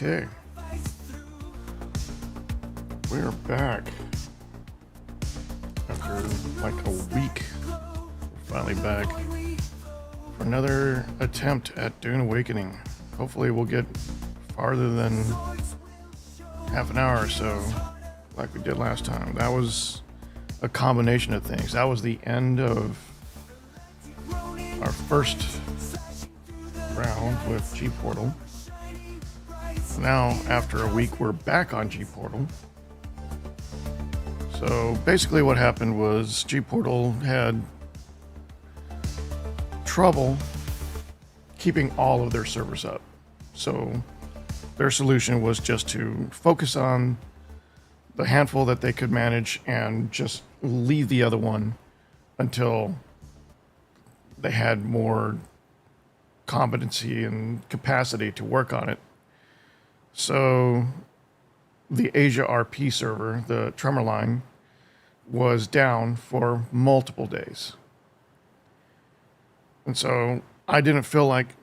Okay. We're back. After like a week, we're finally back for another attempt at Dune Awakening. Hopefully we'll get farther than half an hour or so like we did last time. That was a combination of things. That was the end of our first round with G-Portal. Now, after a week, we're back on G-Portal. So basically what happened was G-Portal had trouble keeping all of their servers up. So their solution was just to focus on the handful that they could manage and just leave the other one until they had more competency and capacity to work on it. So the Asia RP server, the Tremor line, was down for multiple days. And so I didn't feel like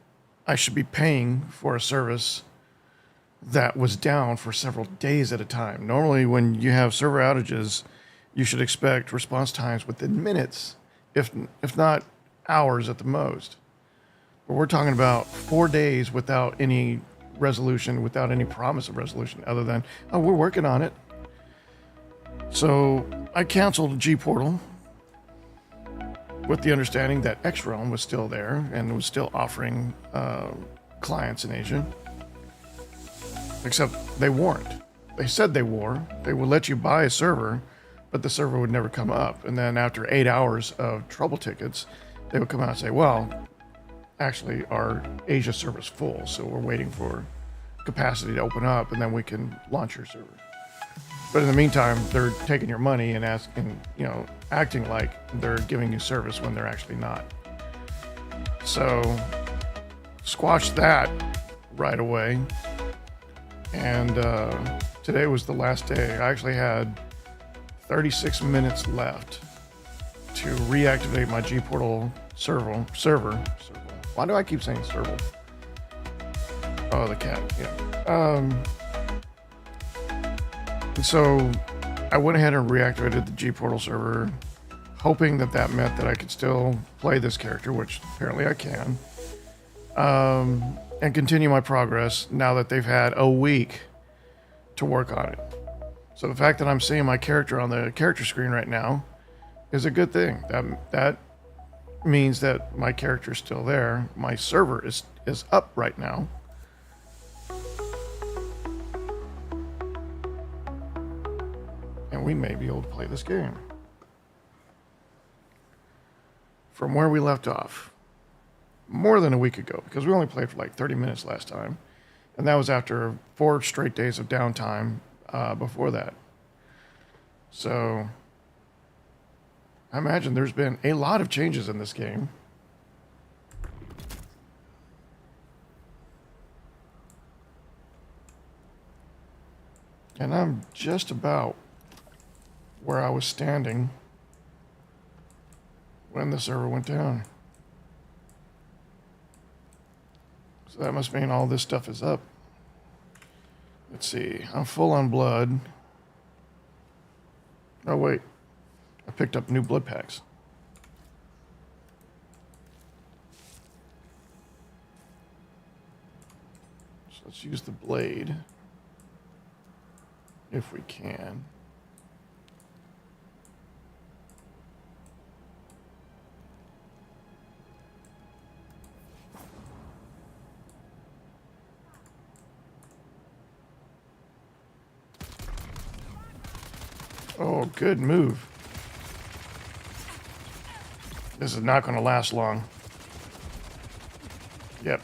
I should be paying for a service that was down for several days at a time. Normally when you have server outages, you should expect response times within minutes, if not hours at the most. But we're talking about 4 days without any resolution, without any promise of resolution other than, oh, we're working on it. So I canceled G-Portal with the understanding that XRealm was still there and was still offering clients in Asia. Except they weren't. They said they were. They would let you buy a server, but the server would never come up. And then after 8 hours of trouble tickets, they would come out and say, well, actually our Asia server's full, so we're waiting for capacity to open up and then we can launch your server. But in the meantime, they're taking your money and asking, acting like they're giving you service when they're actually not. So squash that right away. And today was the last day. I actually had 36 minutes left to reactivate my G-Portal server. Why do I keep saying server? Oh, the cat, yeah. And so I went ahead and reactivated the G-Portal server, hoping that that meant that I could still play this character, which apparently I can, and continue my progress now that they've had a week to work on it. So the fact that I'm seeing my character on the character screen right now is a good thing. That means that my character is still there. My server is up right now. And we may be able to play this game from where we left off more than a week ago, because we only played for like 30 minutes last time. And that was after 4 straight days of downtime before that. So I imagine there's been a lot of changes in this game. And I'm just about where I was standing when the server went down. So that must mean all this stuff is up. Let's see, I'm full on blood. Oh wait, I picked up new blood packs. So let's use the blade, if we can. Oh, good move. This is not going to last long. Yep.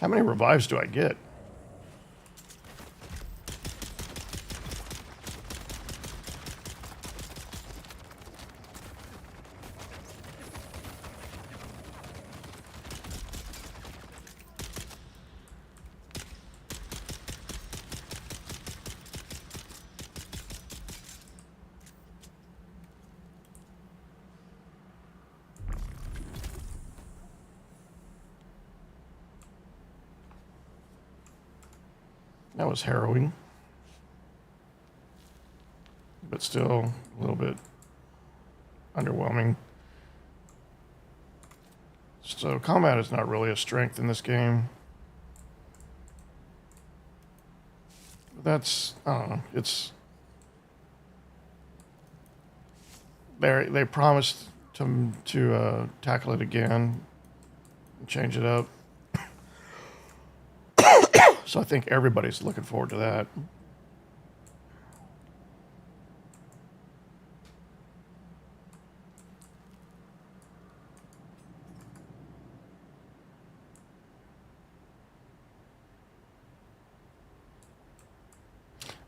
How many revives do I get? That was harrowing, but still a little bit underwhelming. So combat is not really a strength in this game. That's, I don't know, it's... They promised to tackle it again and change it up. So I think everybody's looking forward to that.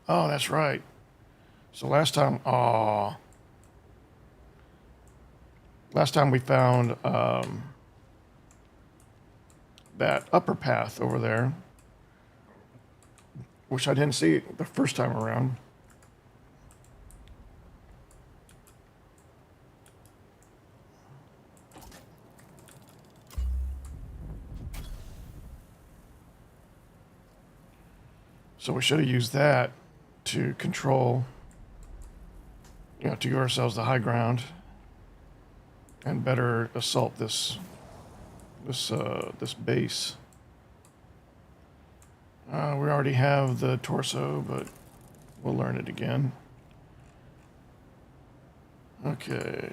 Oh, that's right. So last time we found that upper path over there, which I didn't see the first time around. So we should have used that to control, you know, to give ourselves the high ground and better assault this base. We already have the torso, but we'll learn it again. Okay.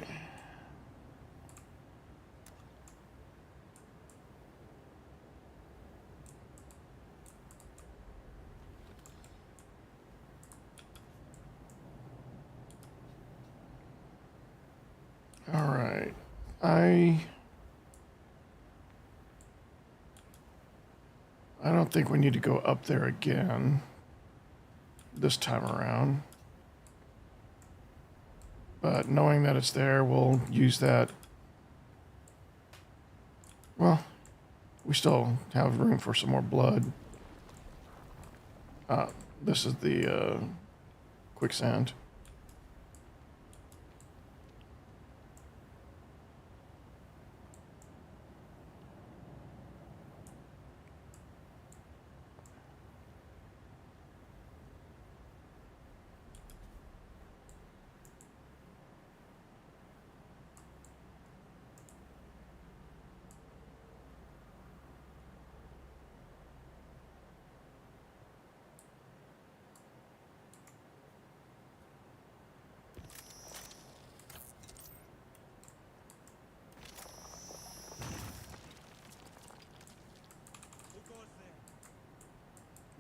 All right. I don't think we need to go up there again this time around. But knowing that it's there, we'll use that. Well, we still have room for some more blood. This is the quicksand.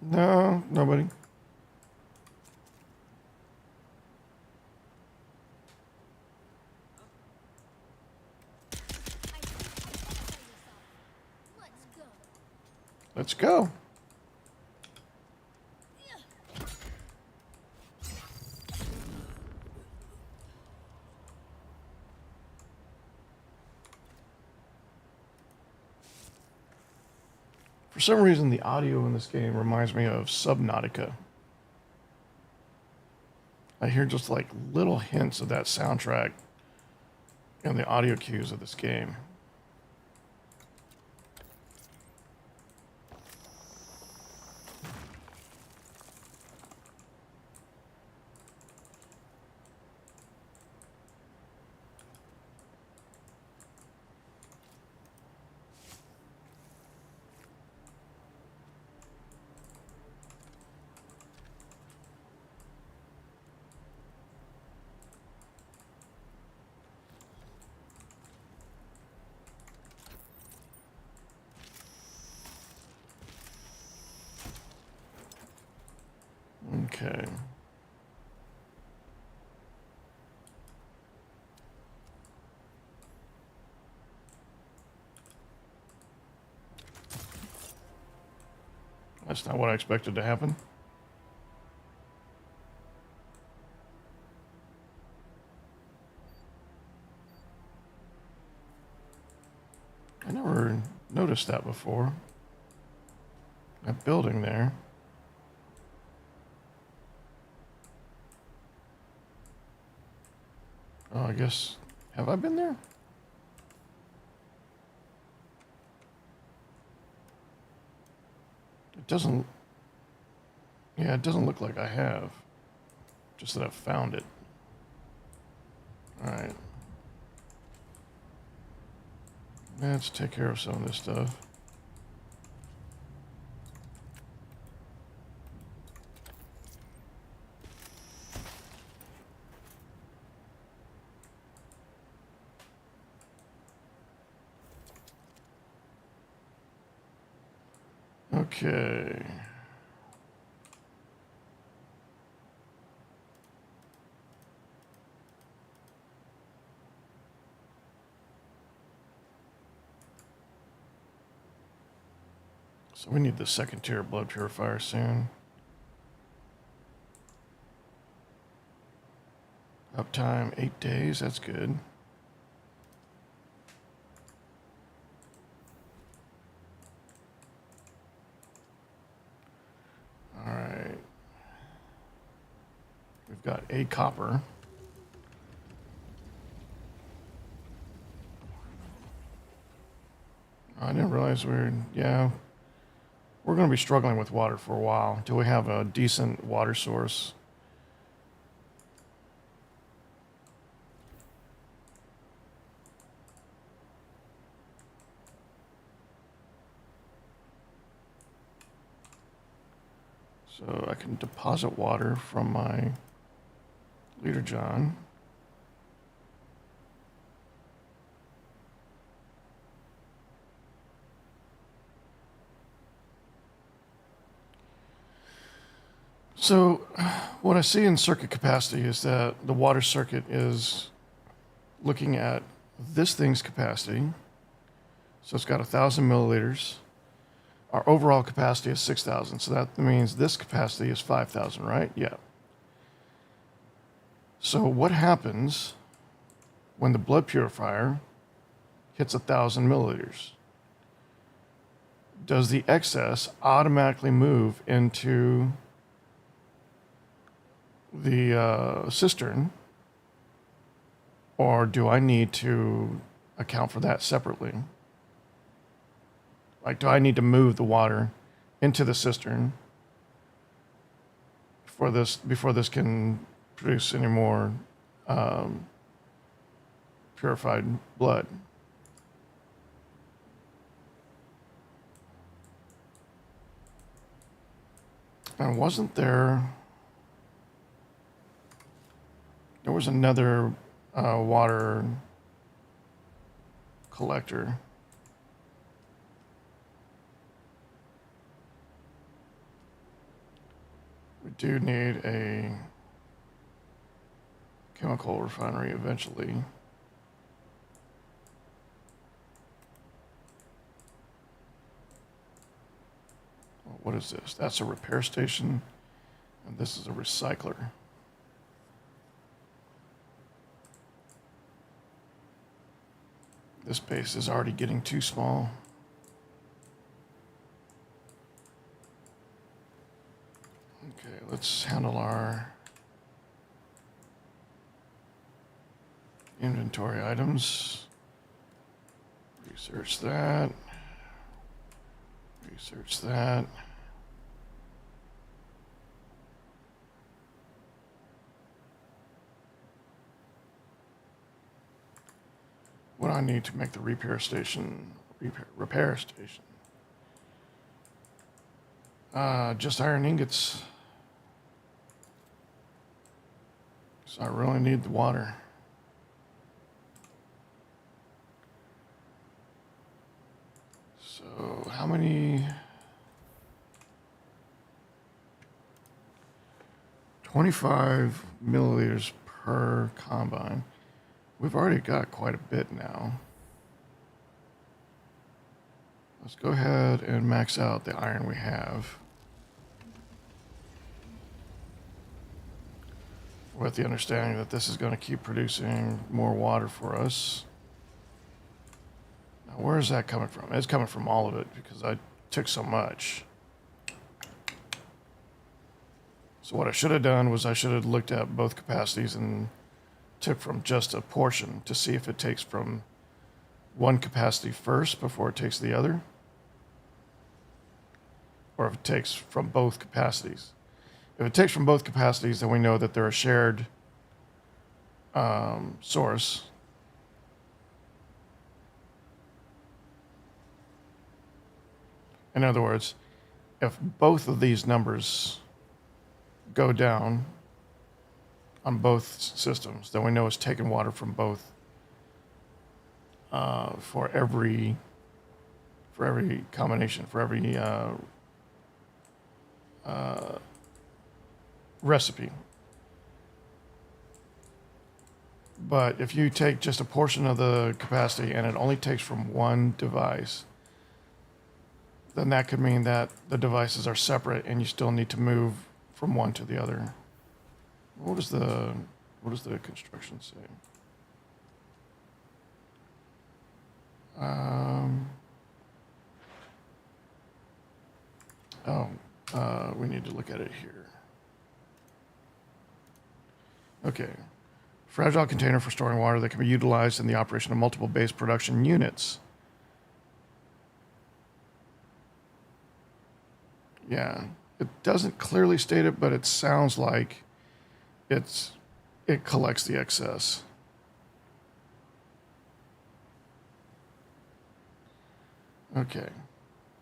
No, nobody. Let's go. For some reason, the audio in this game reminds me of Subnautica. I hear just like little hints of that soundtrack in the audio cues of this game. Okay. That's not what I expected to happen. I never noticed that before. That building there. Oh, I guess, have I been there? It doesn't, yeah, it doesn't look like I have. Just that I've found it. All right. Let's take care of some of this stuff. Okay. So we need the second tier blood purifier soon. Uptime 8 days, that's good. All right. We've got a copper. I didn't realize yeah, we're going to be struggling with water for a while until we have a decent water source. So I can deposit water from my leader John. So what I see in circuit capacity is that the water circuit is looking at this thing's capacity. So it's got 1,000 milliliters. Our overall capacity is 6,000. So that means this capacity is 5,000, right? Yeah. So what happens when the blood purifier hits 1,000 milliliters? Does the excess automatically move into the cistern, or do I need to account for that separately? Like, do I need to move the water into the cistern before this can produce any more purified blood? And wasn't there was another water collector. We do need a chemical refinery eventually. What is this? That's a repair station, and this is a recycler. This base is already getting too small. Okay, let's handle our inventory items. Research that. Research that. What do I need to make the repair station? Just iron ingots. So I really need the water. So how many? 25 milliliters per combine. We've already got quite a bit now. Let's go ahead and max out the iron we have. with the understanding that this is going to keep producing more water for us. Now, where is that coming from? It's coming from all of it because I took so much. So what I should have done was I should have looked at both capacities and took from just a portion to see if it takes from one capacity first before it takes the other, or if it takes from both capacities. If it takes from both capacities, then we know that they're a shared source. In other words, if both of these numbers go down on both systems, then we know it's taking water from both for every combination, for every recipe. But if you take just a portion of the capacity and it only takes from one device, then that could mean that the devices are separate and you still need to move from one to the other. What does the construction say? We need to look at it here. Okay. Fragile container for storing water that can be utilized in the operation of multiple base production units. Yeah. It doesn't clearly state it, but it sounds like it collects the excess. Okay.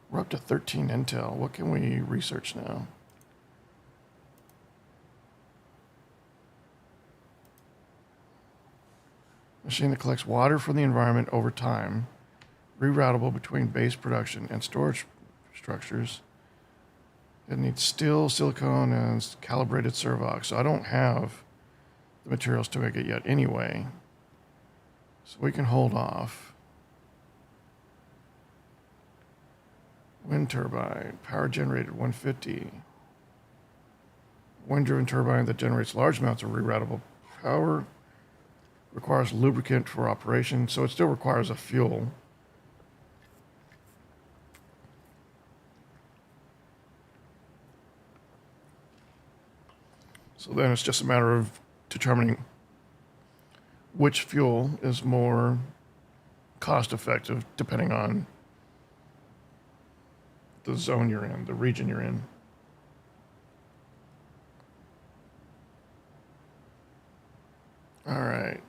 We're up to 13 intel. What can we research now? Machine that collects water from the environment over time, reroutable between base production and storage structures. It needs steel, silicone, and calibrated servox. So I don't have the materials to make it yet anyway. So we can hold off. Wind turbine, power generated 150. Wind-driven turbine that generates large amounts of reroutable power. Requires lubricant for operation, so it still requires a fuel. So then it's just a matter of determining which fuel is more cost effective depending on the zone you're in, the region you're in. All right.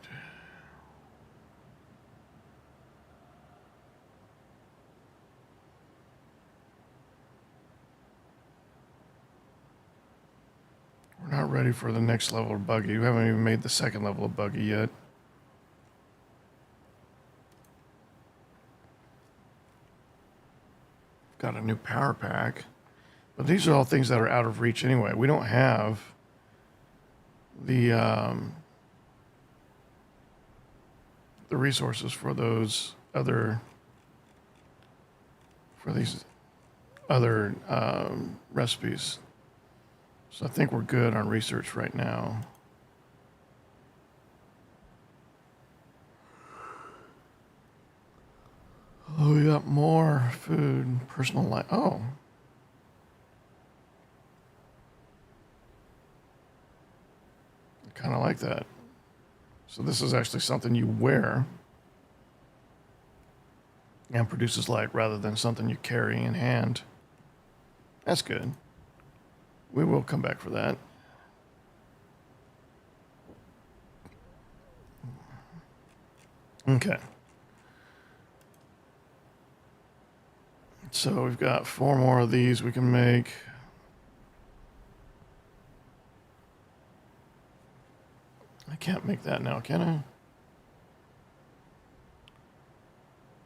We're not ready for the next level of buggy. We haven't even made the second level of buggy yet. Got a new power pack. But these are all things that are out of reach anyway. We don't have the resources for those other, for these other recipes. So I think we're good on research right now. Oh, we got more food, personal life. Oh. I kind of like that. So this is actually something you wear and produces light rather than something you carry in hand. That's good. We will come back for that. Okay. So we've got 4 more of these we can make. I can't make that now, can I?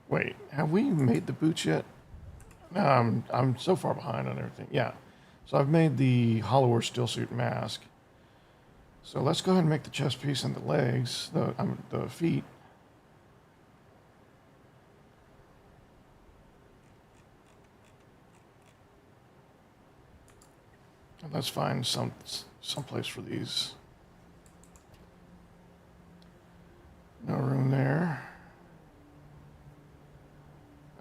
Wait, have we made the boots yet? No, I'm so far behind on everything. Yeah. So I've made the hollower steel suit mask. So let's go ahead and make the chest piece and the legs, the feet. And let's find some place for these.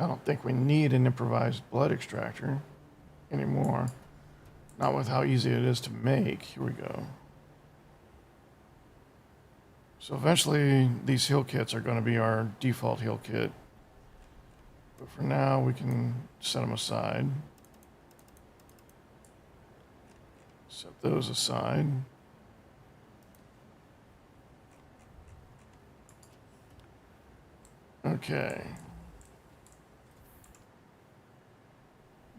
I don't think we need an improvised blood extractor anymore. Not with how easy it is to make. Here we go. So eventually these heal kits are going to be our default heal kit. But for now we can set them aside. Set those aside. Okay.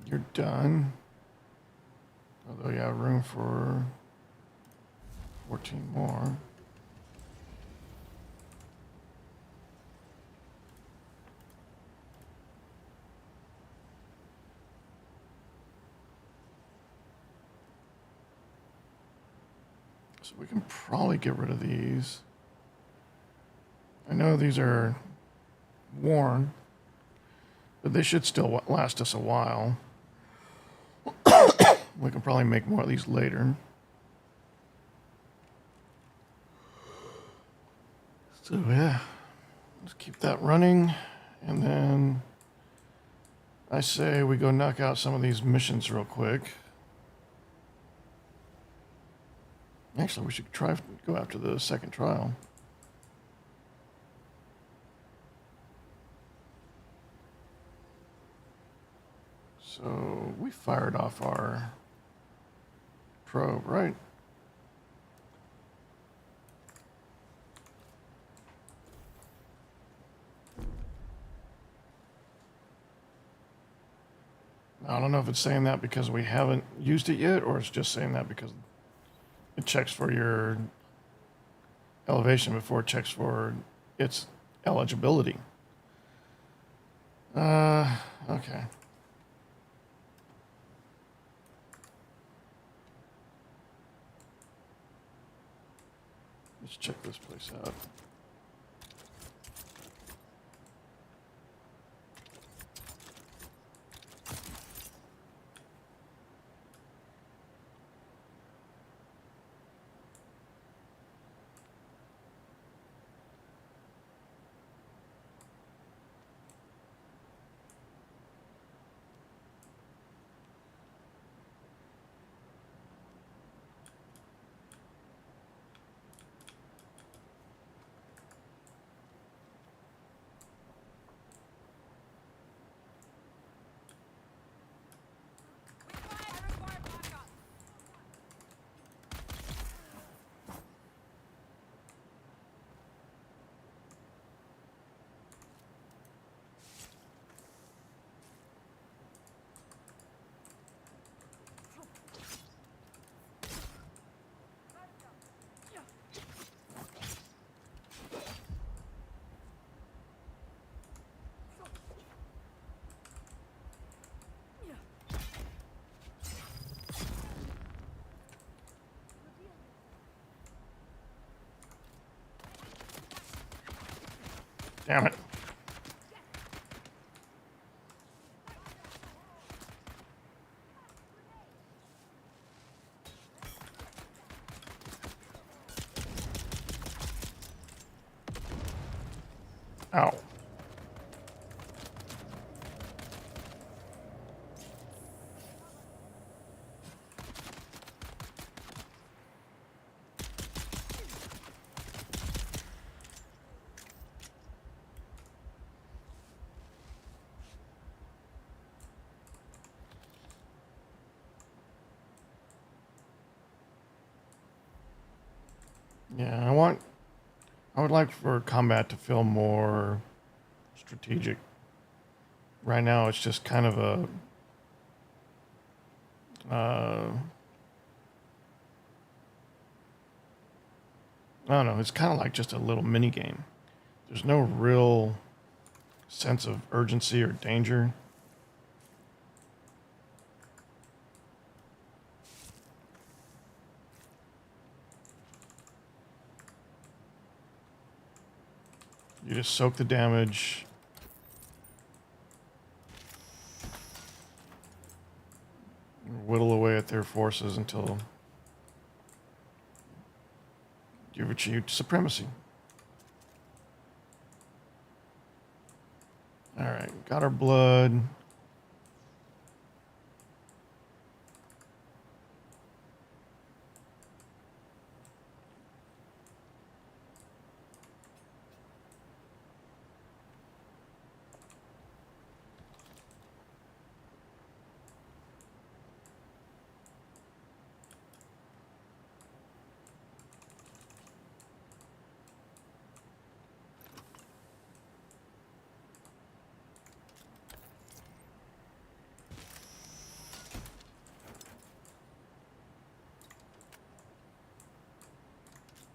You're done. Although you have room for 14 more. So we can probably get rid of these. I know these are worn, but they should still last us a while. We can probably make more of these later. So yeah, let's keep that running. And then I say we go knock out some of these missions real quick. Actually, we should try to go after the second trial. So we fired off our probe, right? I don't know if it's saying that because we haven't used it yet, or it's just saying that because it checks for your elevation before it checks for its eligibility. Okay. Let's check this place out. Damn it. Ow. Yeah, I would like for combat to feel more strategic. Right now, it's just kind of a, I don't know, it's kind of like just a little mini game. There's no real sense of urgency or danger. You just soak the damage. Whittle away at their forces until you've achieved supremacy. All right, got our blood.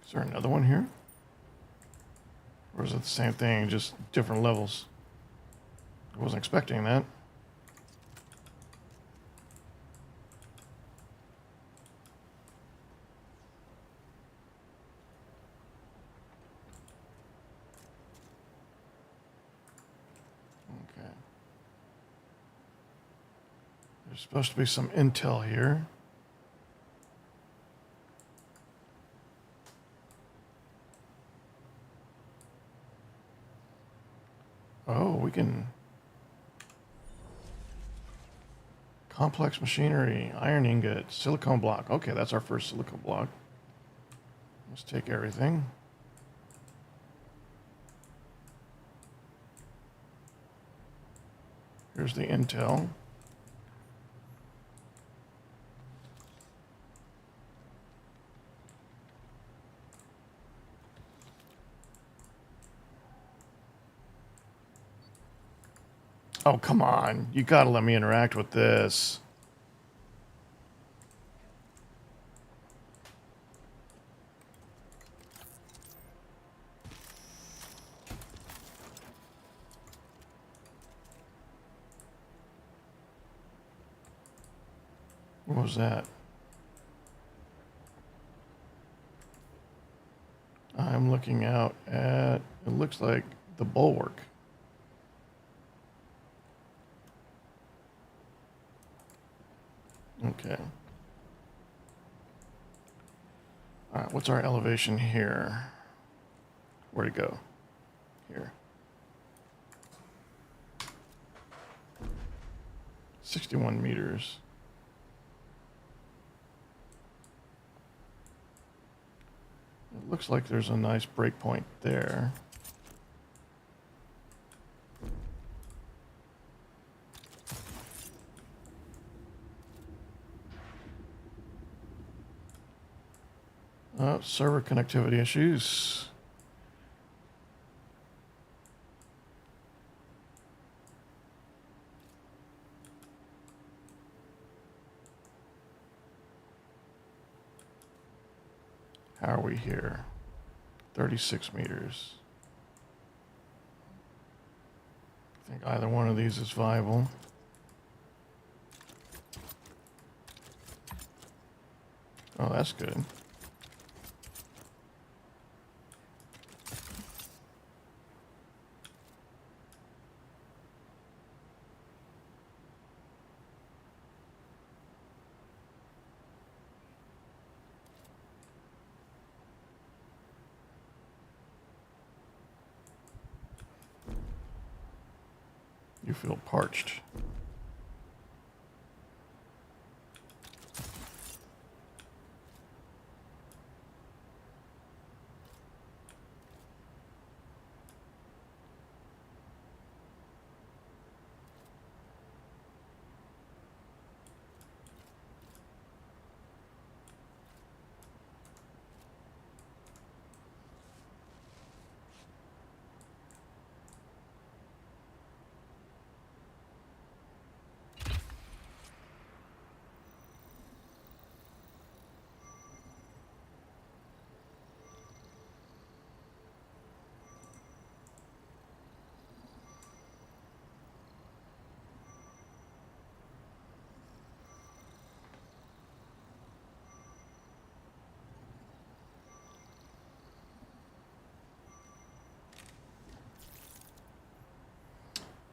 Is there another one here? Or is it the same thing, just different levels? I wasn't expecting that. Okay. There's supposed to be some intel here. Oh, we can... Complex machinery, iron ingot, silicone block. Okay, that's our first silicone block. Let's take everything. Here's the intel. Oh, come on. You gotta let me interact with this. What was that? I'm looking out at, it looks like the bulwark. Okay. All right, what's our elevation here? Where'd it go? Here. 61 meters. It looks like there's a nice breakpoint there. Oh, server connectivity issues. How are we here? 36 meters. I think either one of these is viable. Oh, that's good. You feel parched.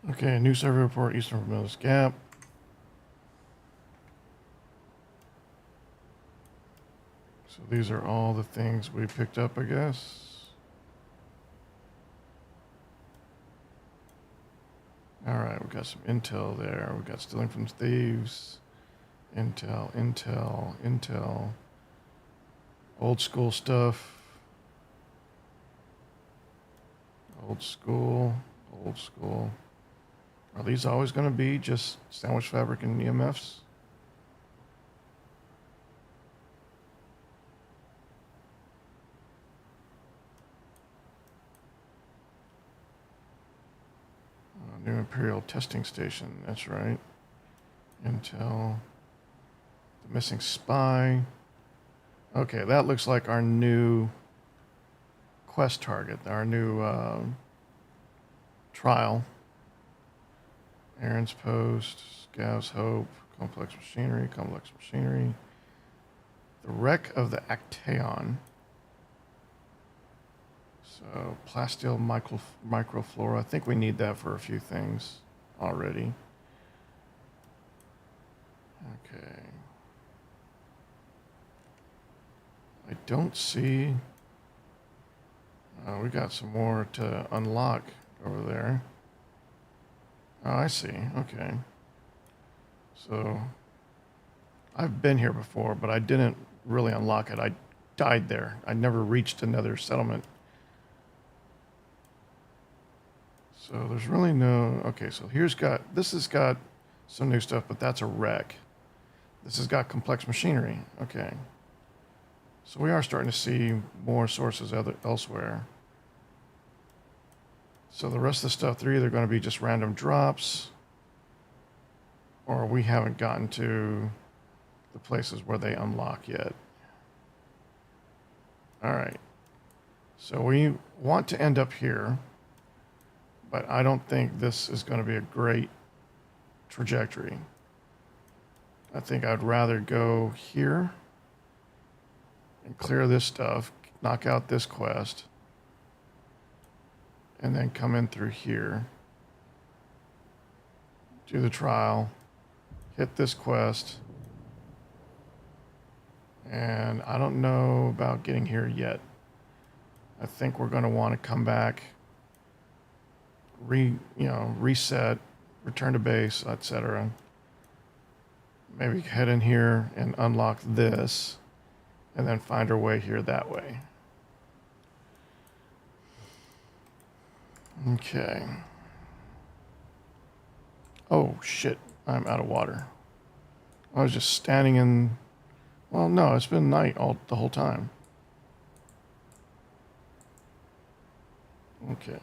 Okay, new server report, Eastern Vermilion Gap. So these are all the things we picked up, I guess. All right, we got some intel there. We got stealing from thieves. Intel, intel, intel. Old school stuff. Old school, old school. Are these always going to be just sandwich fabric and EMFs? New Imperial testing station, that's right. Intel. The missing spy. Okay, that looks like our new quest target, our new trial. Aaron's Post, Scav's Hope, complex machinery. The wreck of the Actaeon. So, plasteel microflora. I think we need that for a few things already. Okay. I don't see... we got some more to unlock over there. Oh, I see. Okay. So, I've been here before, but I didn't really unlock it. I died there. I never reached another settlement. So there's really no... Okay, so this has got some new stuff, but that's a wreck. This has got complex machinery. Okay. So we are starting to see more sources elsewhere. So the rest of the stuff, they're either going to be just random drops, or we haven't gotten to the places where they unlock yet. All right. So we want to end up here, but I don't think this is going to be a great trajectory. I think I'd rather go here and clear this stuff, knock out this quest, and then come in through here, do the trial, hit this quest, and I don't know about getting here yet. I think we're going to want to come back, reset, return to base, etc. Maybe head in here and unlock this, and then find our way here that way. Okay. Oh, shit. I'm out of water. I was just standing in... Well, no, it's been night the whole time. Okay.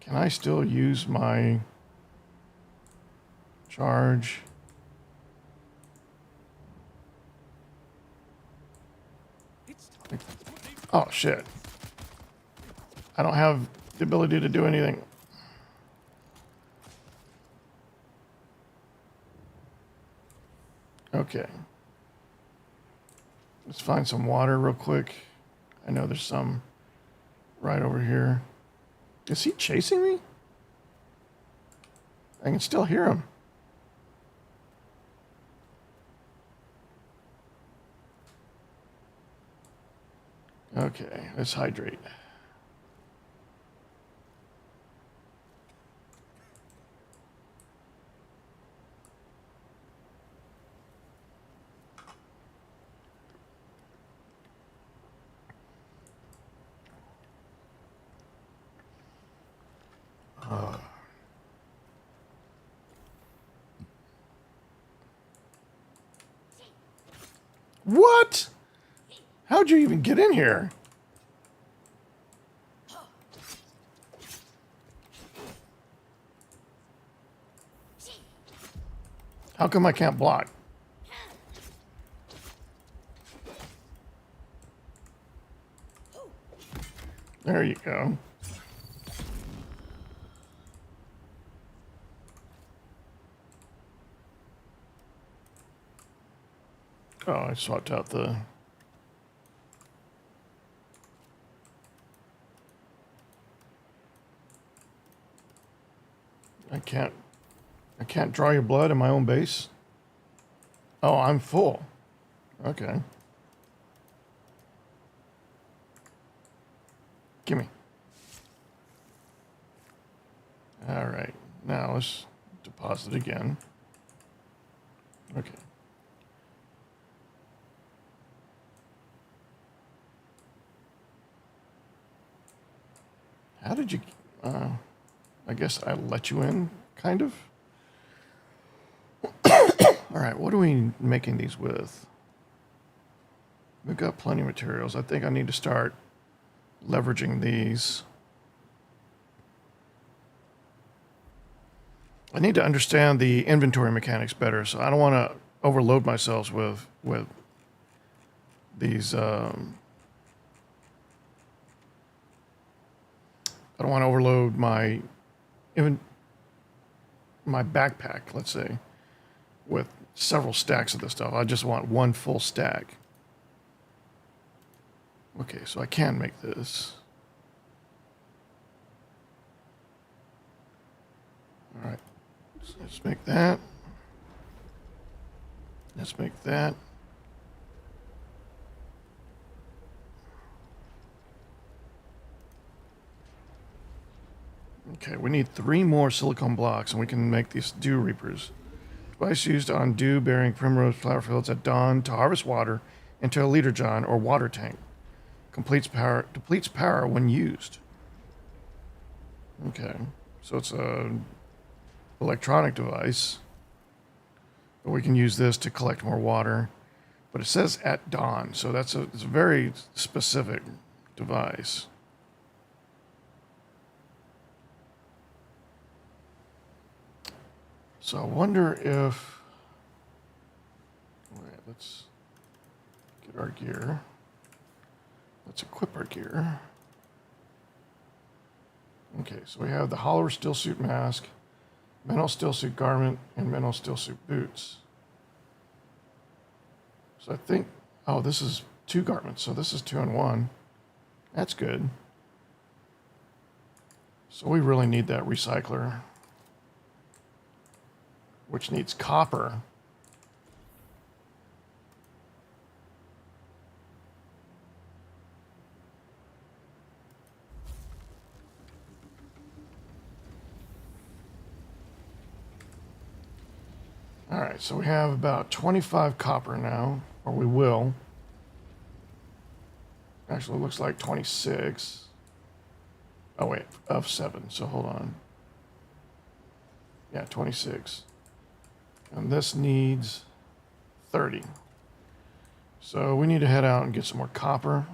Can I still use my charge? Oh, shit. I don't have the ability to do anything. Okay. Let's find some water real quick. I know there's some right over here. Is he chasing me? I can still hear him. Okay, let's hydrate. What? How'd you even get in here? How come I can't block? There you go. Oh, I swapped out the... I can't draw your blood in my own base? Oh, I'm full. Okay. Gimme. All right, now let's deposit again. Okay. How did you, I guess I let you in, kind of? All right, what are we making these with? We've got plenty of materials. I think I need to start leveraging these. I need to understand the inventory mechanics better, so I don't want to overload myself with these. I don't want to overload my backpack, let's say, with several stacks of this stuff. I just want one full stack. Okay, so I can make this. All right, so let's make that. Let's make that. Okay, we need 3 more silicone blocks, and we can make these dew reapers. Device used on dew-bearing primrose flower fields at dawn to harvest water into a liter jar or water tank. Depletes power when used. Okay, so it's a electronic device, but we can use this to collect more water. But it says at dawn, so it's a very specific device. So I wonder if, all right, let's get our gear. Let's equip our gear. Okay, so we have the hollow steel suit mask, metal steel suit garment, and metal steel suit boots. So I think, oh, this is 2 garments, so this is 2 in 1. That's good. So we really need that recycler, which needs copper. All right, so we have about 25 copper now, or we will. Actually, it looks like 26. Oh, wait, of 7, so hold on. Yeah, 26. And this needs 30. So we need to head out and get some more copper.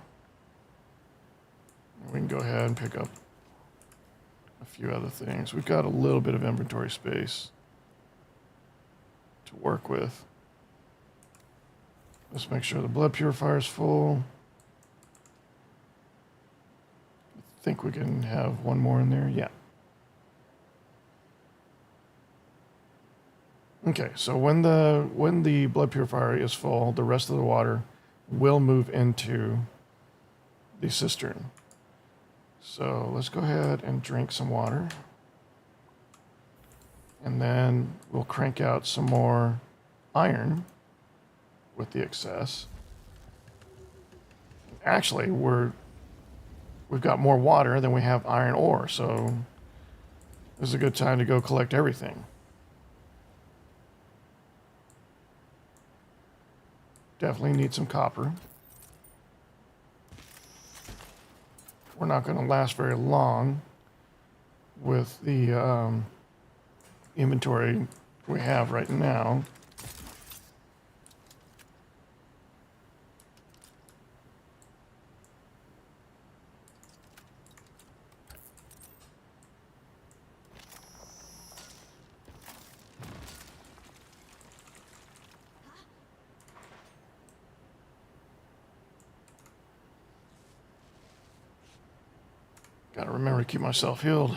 We can go ahead and pick up a few other things. We've got a little bit of inventory space to work with. Let's make sure the blood purifier is full. I think we can have one more in there. Yeah. Okay, so when the blood purifier is full, the rest of the water will move into the cistern. So let's go ahead and drink some water. And then we'll crank out some more iron with the excess. Actually, we've got more water than we have iron ore, so this is a good time to go collect everything. Definitely need some copper. We're not going to last very long with the inventory we have right now. Got to remember to keep myself healed.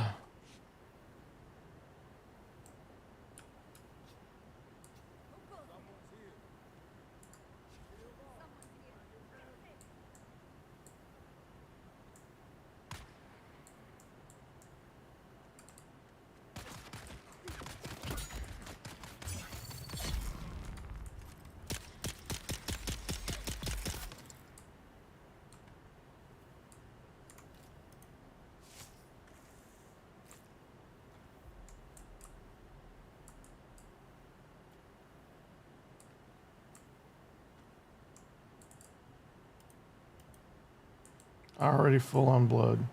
Already full on blood.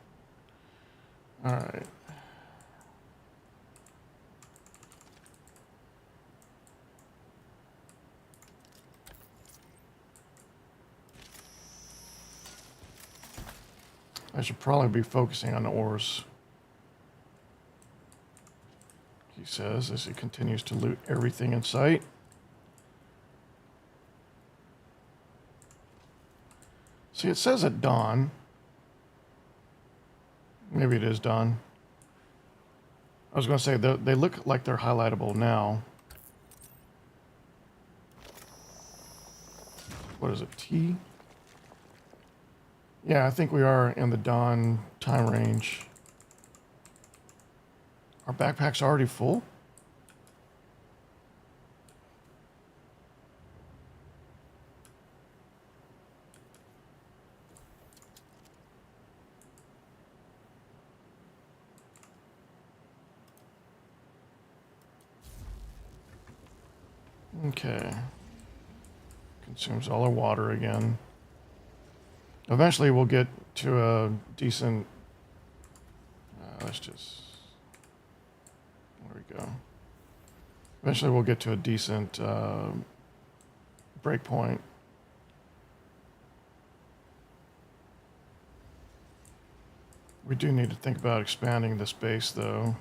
All right. I should probably be focusing on the ores, he says, as he continues to loot everything in sight. See, it says at dawn. Maybe it is dawn. I was going to say, they look like they're highlightable now. What is it, T? Yeah, I think we are in the dawn time range. Our backpack's already full? Okay. Consumes all our water again. Eventually we'll get to a decent... let's just... There we go. Eventually we'll get to a decent breakpoint. We do need to think about expanding this base, though.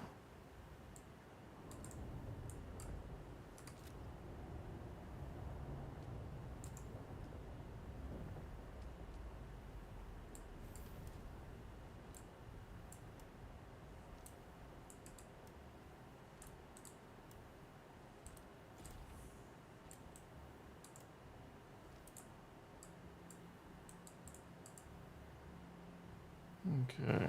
Okay.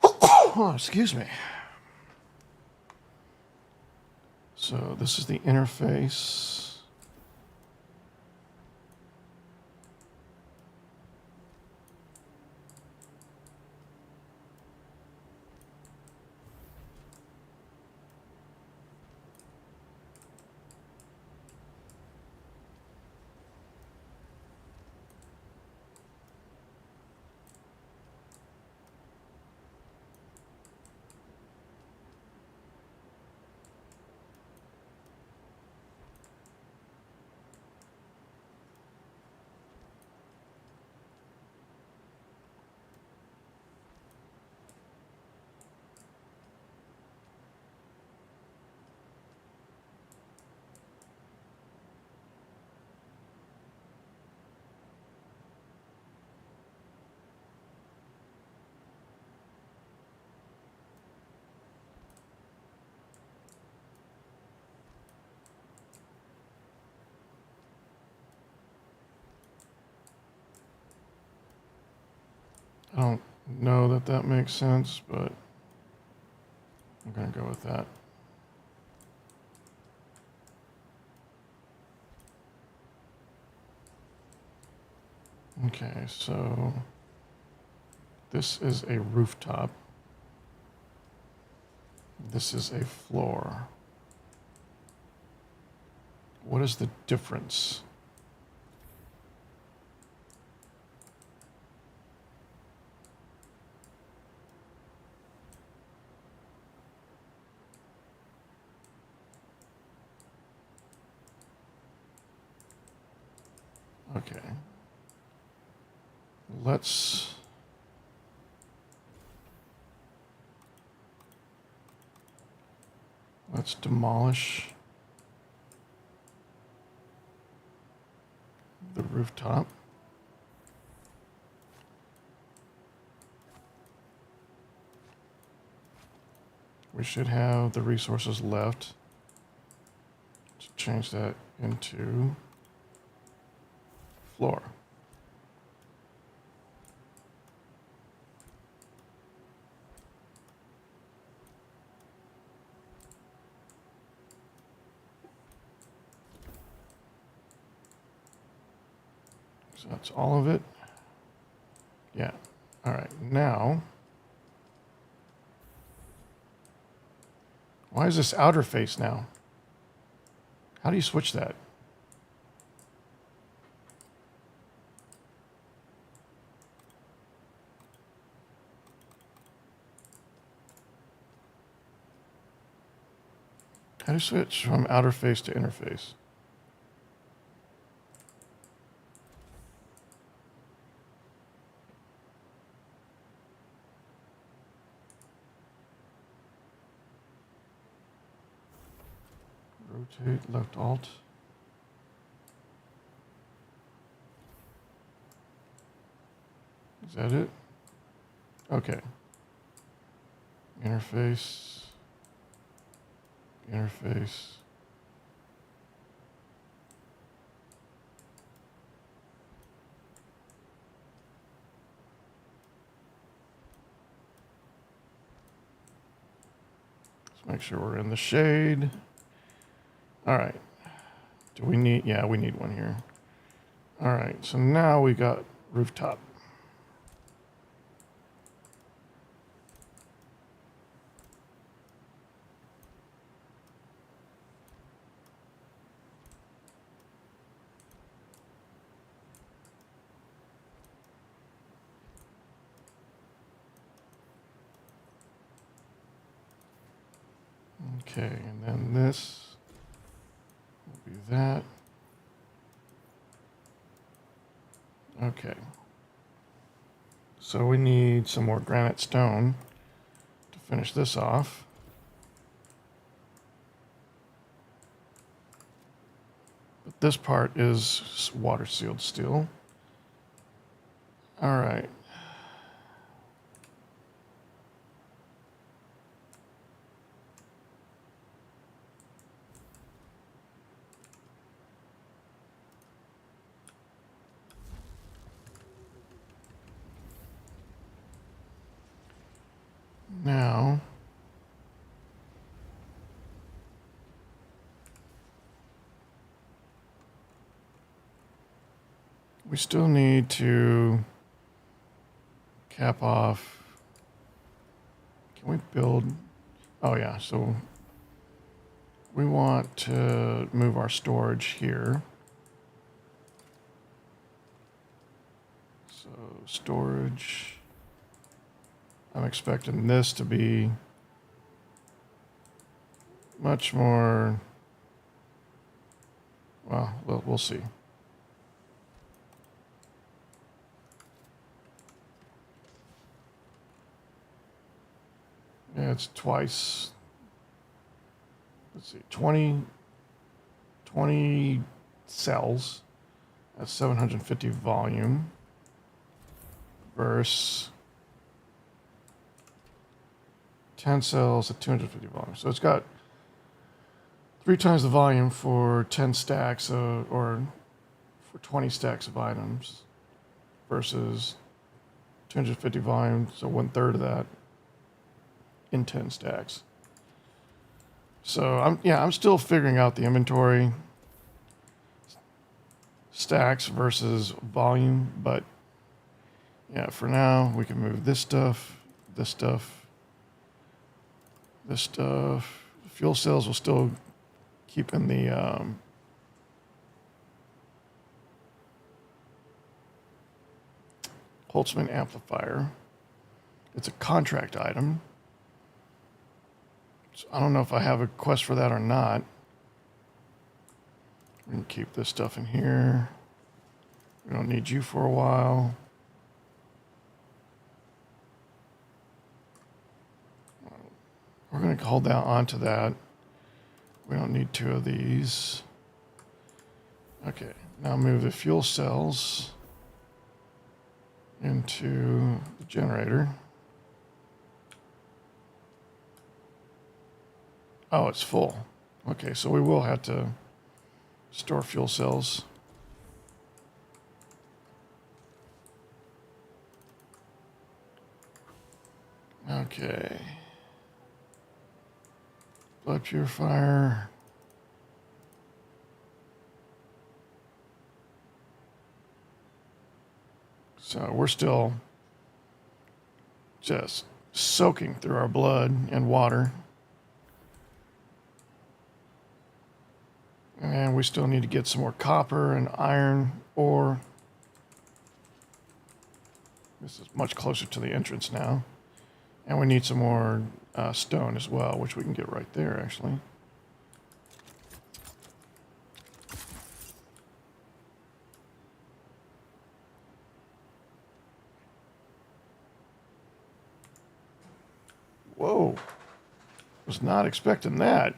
Oh, excuse me. So this is the interface. I don't know that that makes sense, but I'm going to go with that. Okay, so this is a rooftop. This is a floor. What is the difference? Okay. Let's demolish the rooftop. We should have the resources left to change that into floor. So that's all of it. Yeah. All right. Now, why is this outer face now? How do you switch that? How do you switch from outer face to interface? Rotate, left alt. Is that it? Okay. Interface. Interface. Let's make sure we're in the shade. All right. Do we need, yeah, we need one here. All right, so now we got rooftop. Okay, and then this will be that. Okay. So we need some more granite stone to finish this off. But this part is water sealed steel. All right. Now, we still need to cap off. Can we build? Oh yeah, so we want to move our storage here. So storage. I'm expecting this to be much more, well, we'll see. Yeah, it's twice. Let's see, 20 cells at 750 volume versus 10 cells at 250 volume. So it's got 3 times the volume for 10 stacks or for 20 stacks of items versus 250 volume, so 1/3 of that in 10 stacks. So I'm still figuring out the inventory stacks versus volume, but yeah, for now we can move this stuff, this stuff, this stuff. Fuel cells will still keep in the Holtzman amplifier. It's a contract item. So I don't know if I have a quest for that or not. We can keep this stuff in here. We don't need you for a while. We're going to hold down onto that. We don't need 2 of these. Okay, now move the fuel cells into the generator. Oh, it's full. Okay, so we will have to store fuel cells. Okay. Blood purifier. So we're still just soaking through our blood and water. And we still need to get some more copper and iron ore. This is much closer to the entrance now. And we need some more stone as well, which we can get right there, actually. Whoa. Was not expecting that.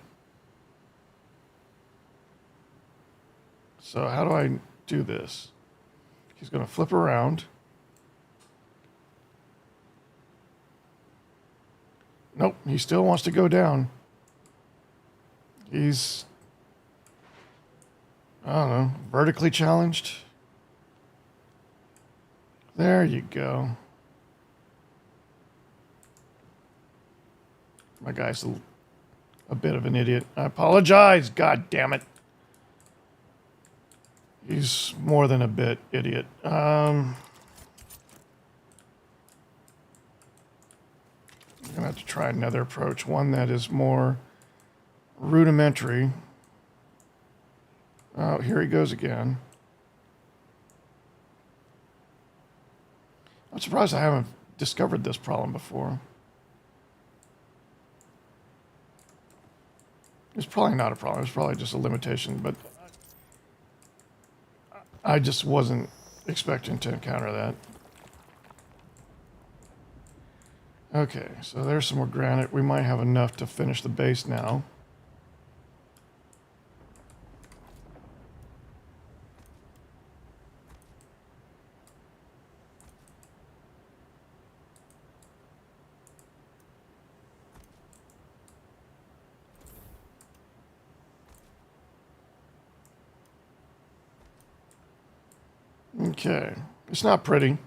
So how do I do this? He's going to flip around. Nope, he still wants to go down. He's, I don't know, vertically challenged. There you go. My guy's a bit of an idiot. I apologize, god damn it. He's more than a bit idiot. I'm gonna have to try another approach, one that is more rudimentary. Oh, here he goes again. I'm surprised I haven't discovered this problem before. It's probably not a problem. It's probably just a limitation, but I just wasn't expecting to encounter that. Okay, so there's some more granite. We might have enough to finish the base now. Okay, it's not pretty,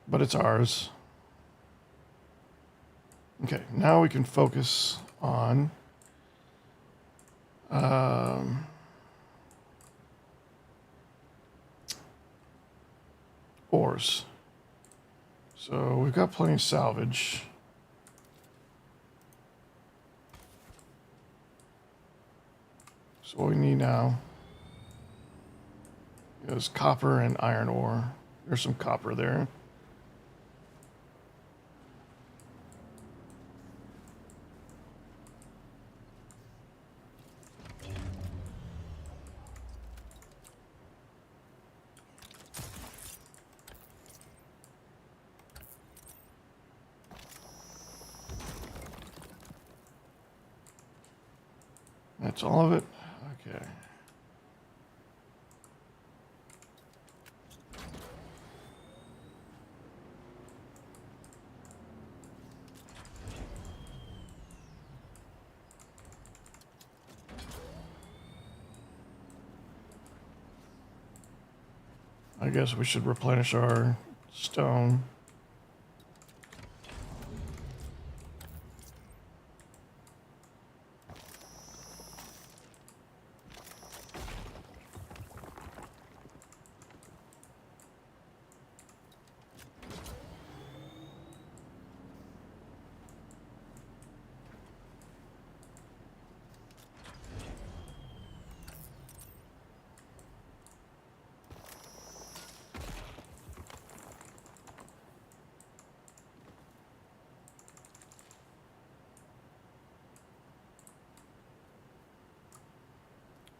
but it's ours. Okay, now we can focus on ores. So we've got plenty of salvage. So what we need now is copper and iron ore. There's some copper there. That's all of it? Okay. I guess we should replenish our stone.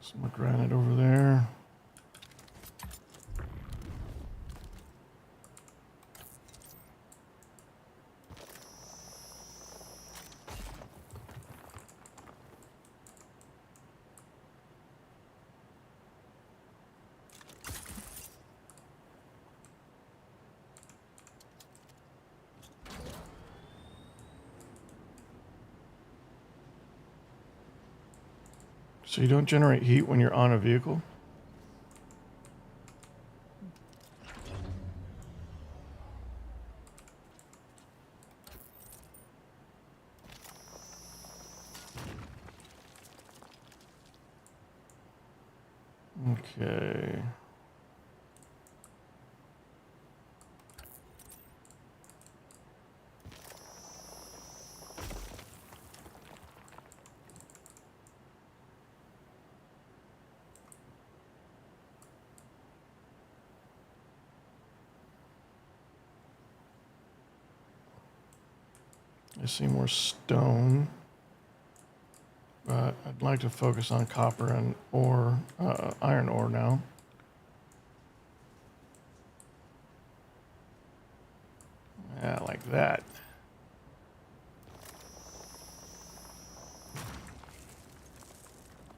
Some more granite over there. So you don't generate heat when you're on a vehicle? Okay. I see more stone, but I'd like to focus on copper and ore, iron ore now. Yeah, like that.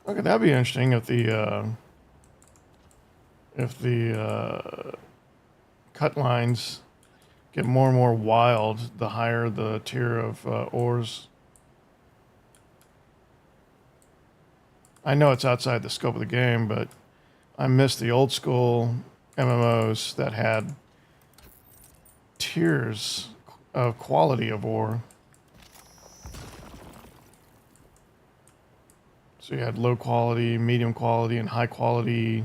Okay, that'd be interesting if the cut lines get more and more wild the higher the tier of ores. I know it's outside the scope of the game, but I miss the old school MMOs that had tiers of quality of ore. So you had low quality, medium quality, and high quality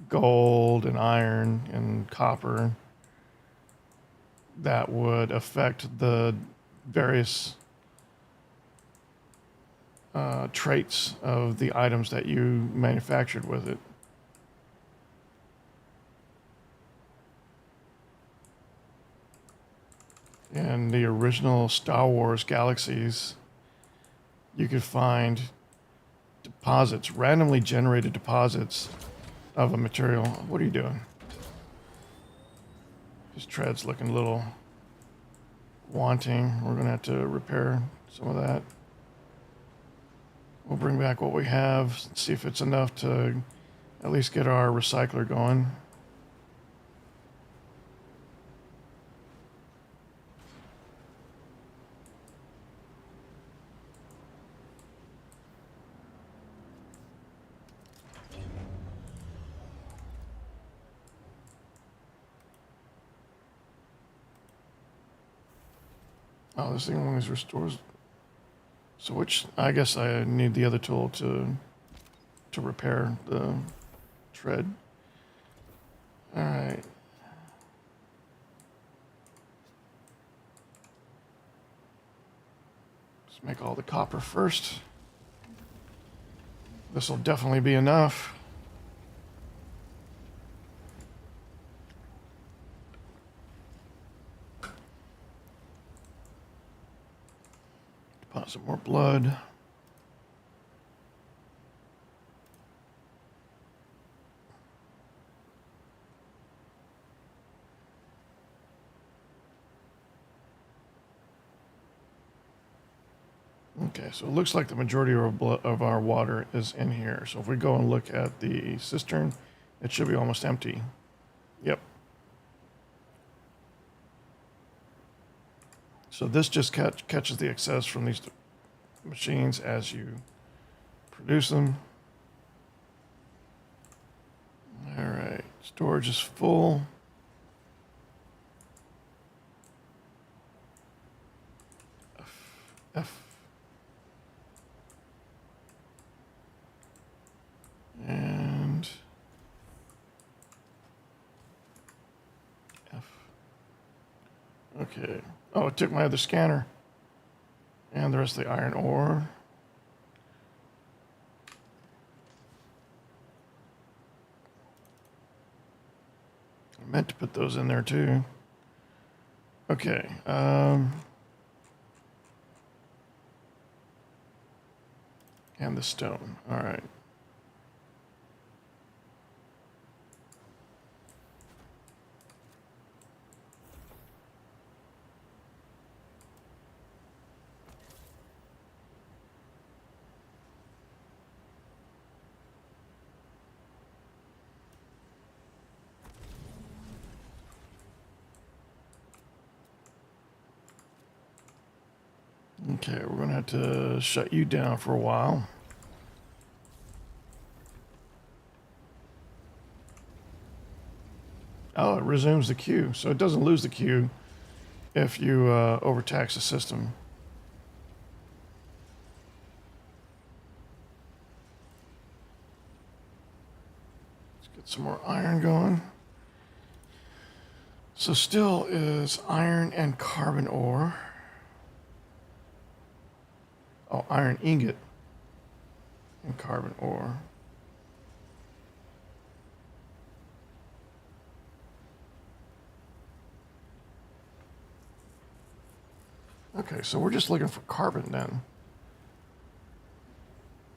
gold and iron and copper that would affect the various traits of the items that you manufactured with it. In the original Star Wars galaxies, you could find deposits, randomly generated deposits of a material. What are you doing? His tread's looking a little wanting. We're going to have to repair some of that. We'll bring back what we have, see if it's enough to at least get our recycler going. Oh, this thing always restores. So which, I guess I need the other tool to repair the tread. All right. Let's make all the copper first. This will definitely be enough. Deposit more blood. Okay, so it looks like the majority of our water is in here. So if we go and look at the cistern, it should be almost empty. Yep. So this just catches the excess from these machines as you produce them. All right, storage is full. F. And F. Okay. Oh, it took my other scanner. And the rest of the iron ore. I meant to put those in there too. Okay. And the stone. All right. Okay, we're going to have to shut you down for a while. Oh, it resumes the queue. So it doesn't lose the queue if you overtax the system. Let's get some more iron going. So still is iron and carbon ore. Oh, iron ingot and carbon ore. Okay, so we're just looking for carbon then.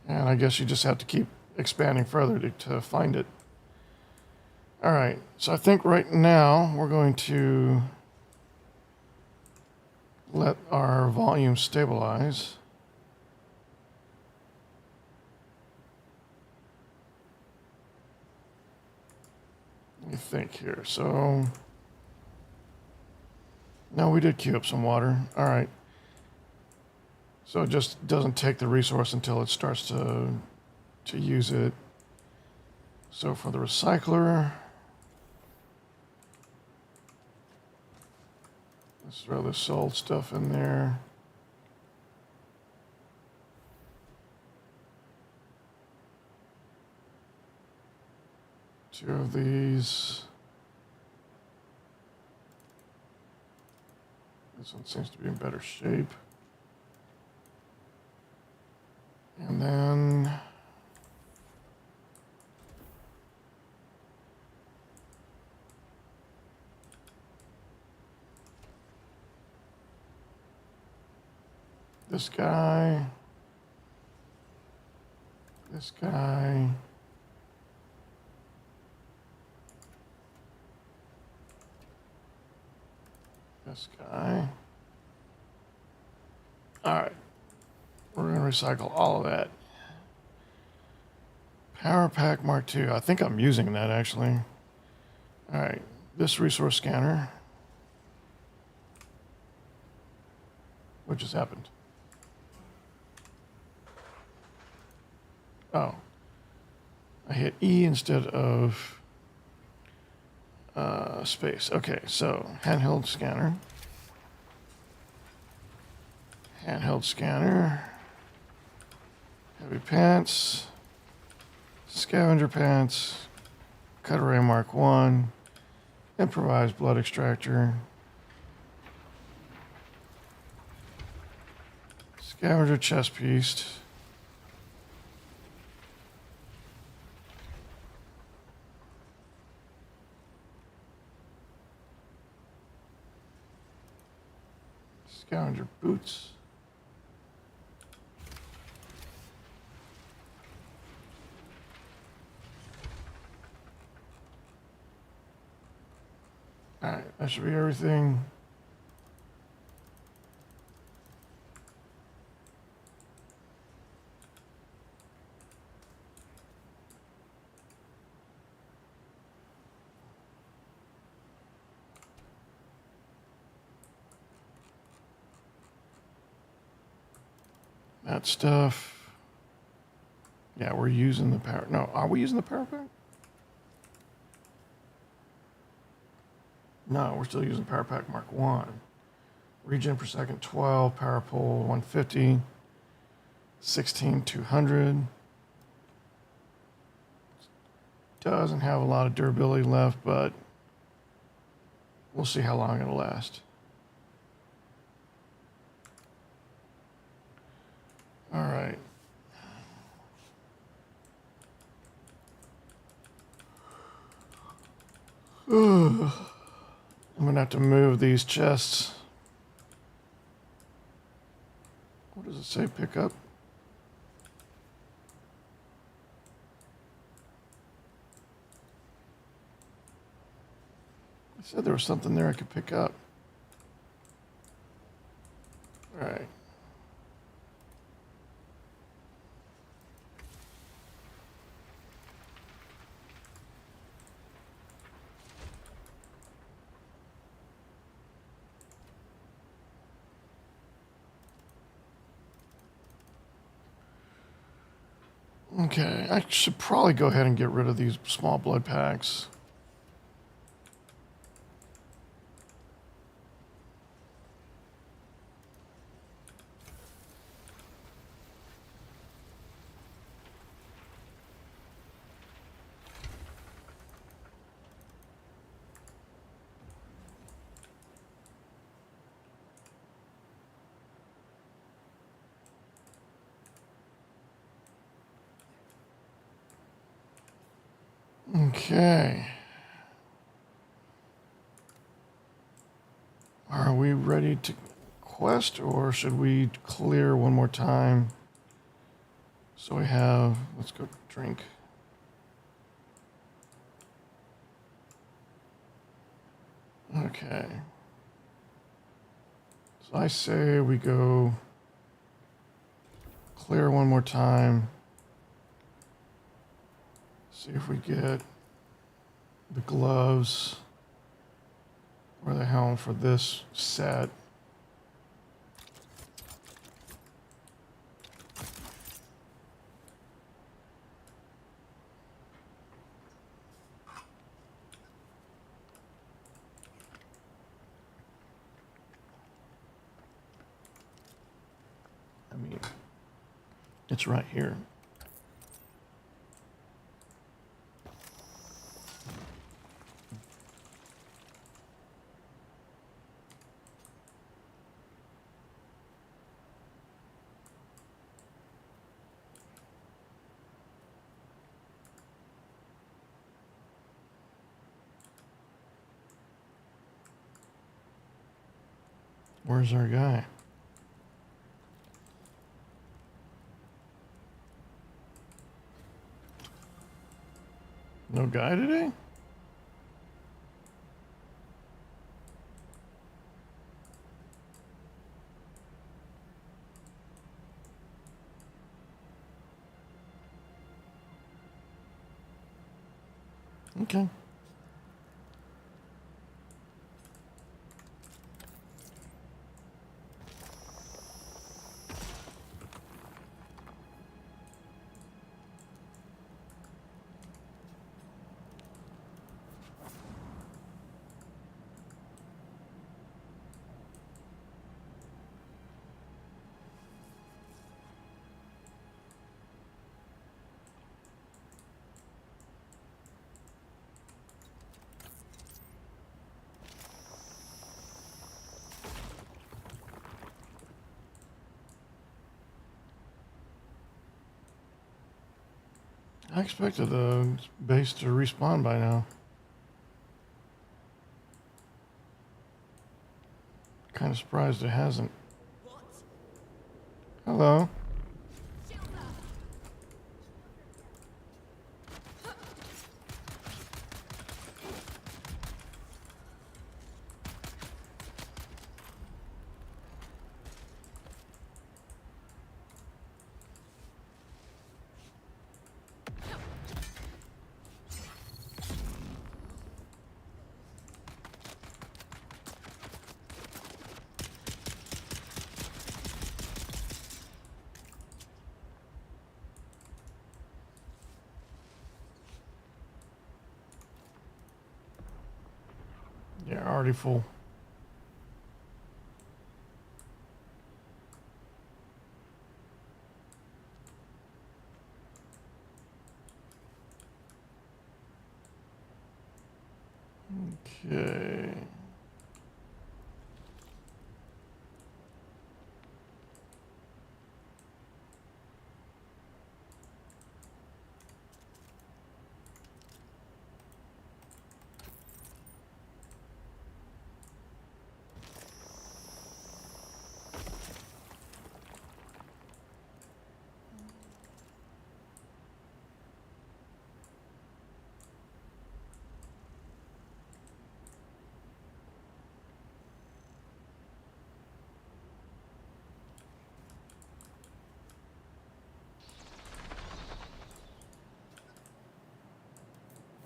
And I guess you just have to keep expanding further to find it. All right, so I think right now we're going to let our volume stabilize. Let me think here. So, no, we did queue up some water. All right. So it just doesn't take the resource until it starts to use it. So for the recycler, let's throw this salt stuff in there. Two of these. This one seems to be in better shape. And then this guy, this guy, this guy. All right, we're going to recycle all of that. Power Pack Mark II. I think I'm using that actually. All right, this resource scanner. What just happened? Oh, I hit E instead of space. Okay, so handheld scanner. Handheld scanner. Heavy pants. Scavenger pants. Cut array Mark 1. Improvised blood extractor. Scavenger chest piece. Scavenger boots. All right, that should be everything. That stuff. Yeah, we're using the power. No, are we using the power pack? No, we're still using Power Pack Mark 1. Regen per second 12, power pole 150, 16 200. Doesn't have a lot of durability left, but we'll see how long it'll last. All right. I'm gonna have to move these chests. What does it say? Pick up? I said there was something there I could pick up. All right. Okay, I should probably go ahead and get rid of these small blood packs. Okay. Are we ready to request, or should we clear one more time? So we have, let's go drink. Okay. So I say we go clear one more time. See if we get the gloves or the helm for this set. I mean, it's right here. Where's our guy? No guy today? Okay. I expected the base to respawn by now. Kind of surprised it hasn't. Hello. Yeah, already full. Okay.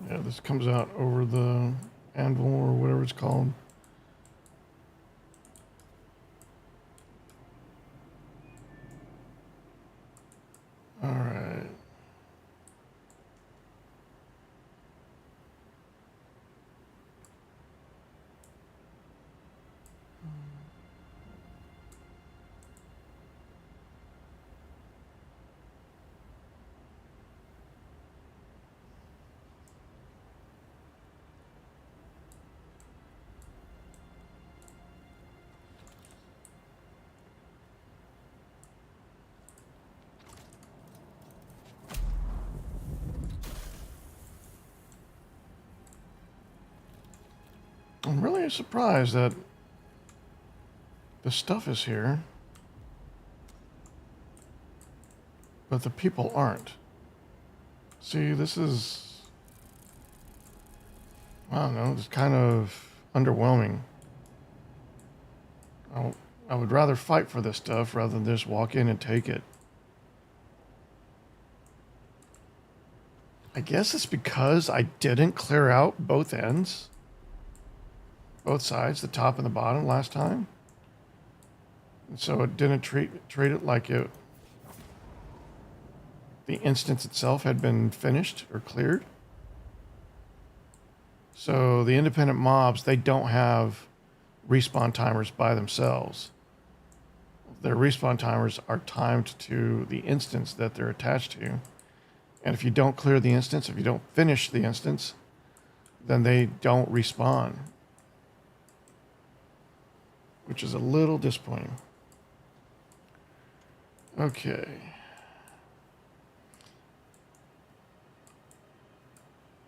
Yeah, this comes out over the anvil or whatever it's called. All right. I'm really surprised that The stuff is here, but the people aren't. See, this is, I don't know, it's kind of underwhelming. I would rather fight for this stuff rather than just walk in and take it. I guess it's because I didn't clear out both ends, both sides, the top and the bottom last time. And so it didn't treat it like the instance itself had been finished or cleared. So the independent mobs, they don't have respawn timers by themselves. Their respawn timers are timed to the instance that they're attached to. And if you don't clear the instance, if you don't finish the instance, then they don't respawn, which is a little disappointing. Okay.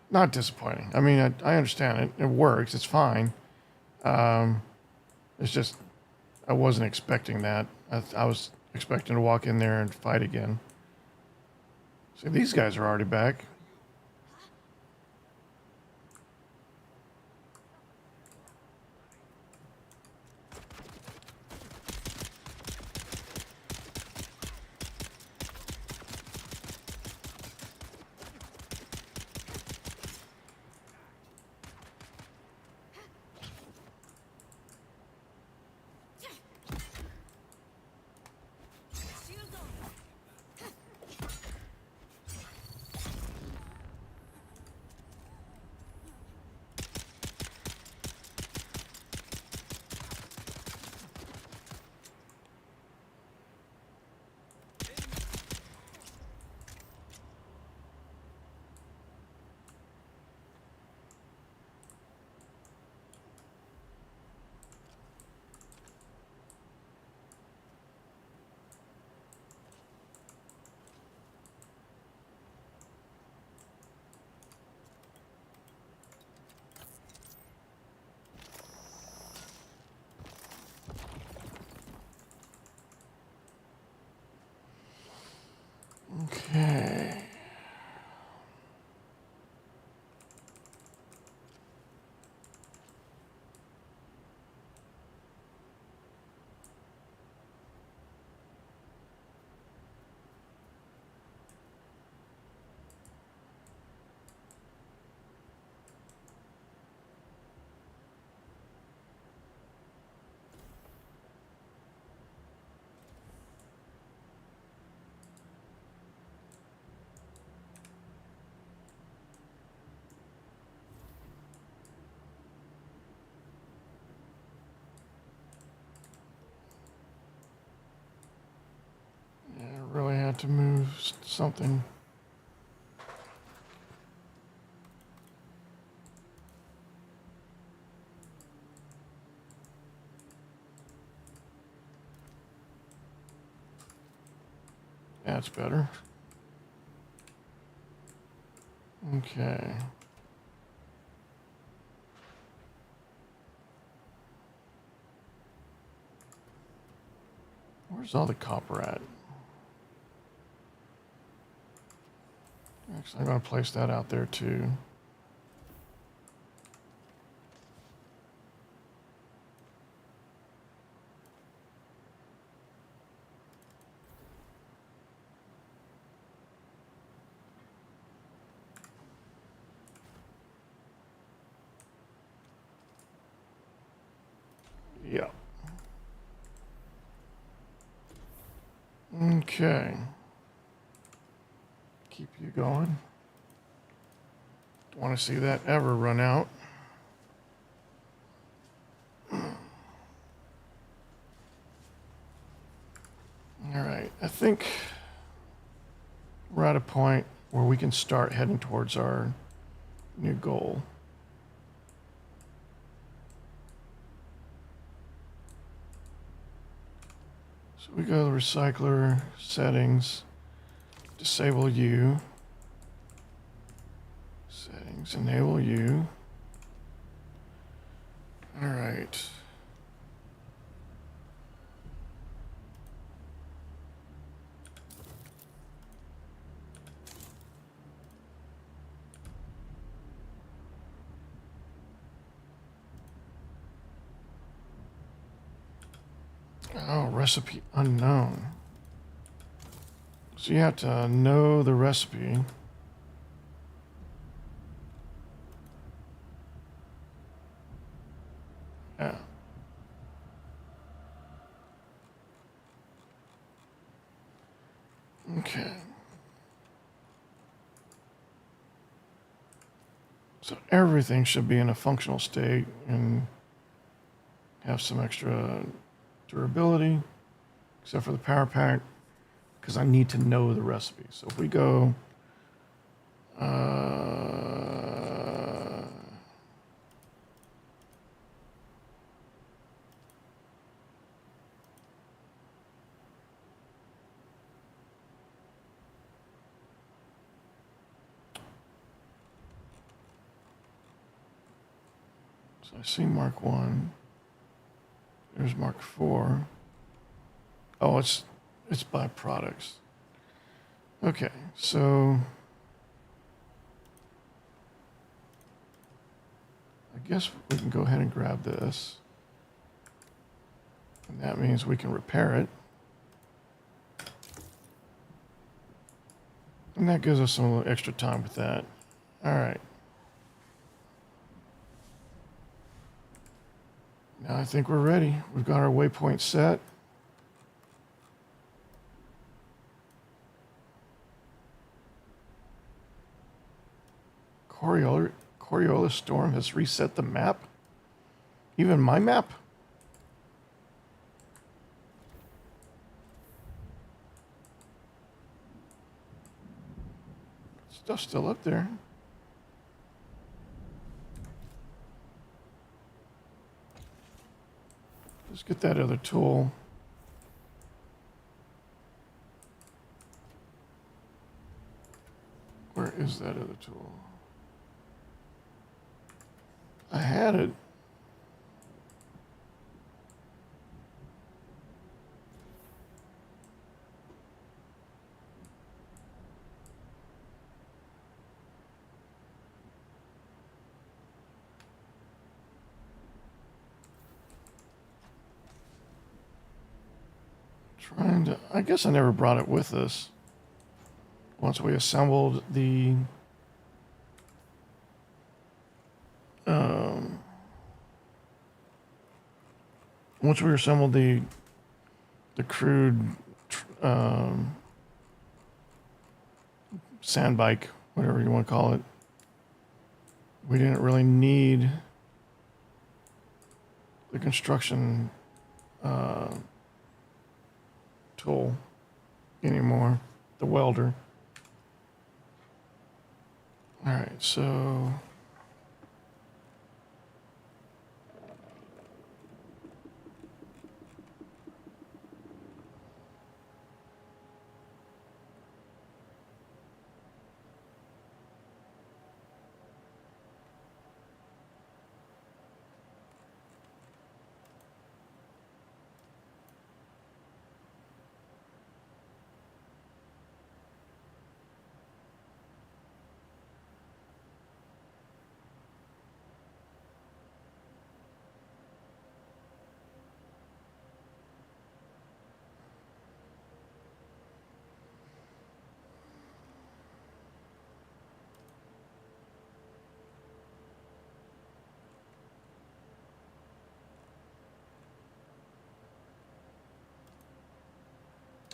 Not disappointing. I mean, I understand it. It works. It's fine. It's just, I wasn't expecting that. I was expecting to walk in there and fight again. See, these guys are already back. Okay. Really had to move something. That's better. Okay. Where's all the copper at? Actually, I'm going to place that out there too. Yeah. Okay. Keep you going. Don't want to see that ever run out. All right. I think we're at a point where we can start heading towards our new goal. So we go to the recycler, settings, disable U, settings, enable U. All right. Oh, recipe unknown. So you have to know the recipe. Yeah. Okay. So everything should be in a functional state and have some extra durability, except for the power pack, because I need to know the recipe. So if we go, so I see Mark 1. There's Mark 4. Oh, it's by products. Okay, so I guess we can go ahead and grab this. And that means we can repair it. And that gives us some little extra time with that. All right. Now I think we're ready. We've got our waypoint set. Coriolis storm has reset the map. Even my map. Stuff's still up there. Let's get that other tool. Where is that other tool? I had it. Trying to, I guess I never brought it with us. Once we assembled the crude sand bike, whatever you want to call it, we didn't really need the construction tool anymore, the welder. All right, so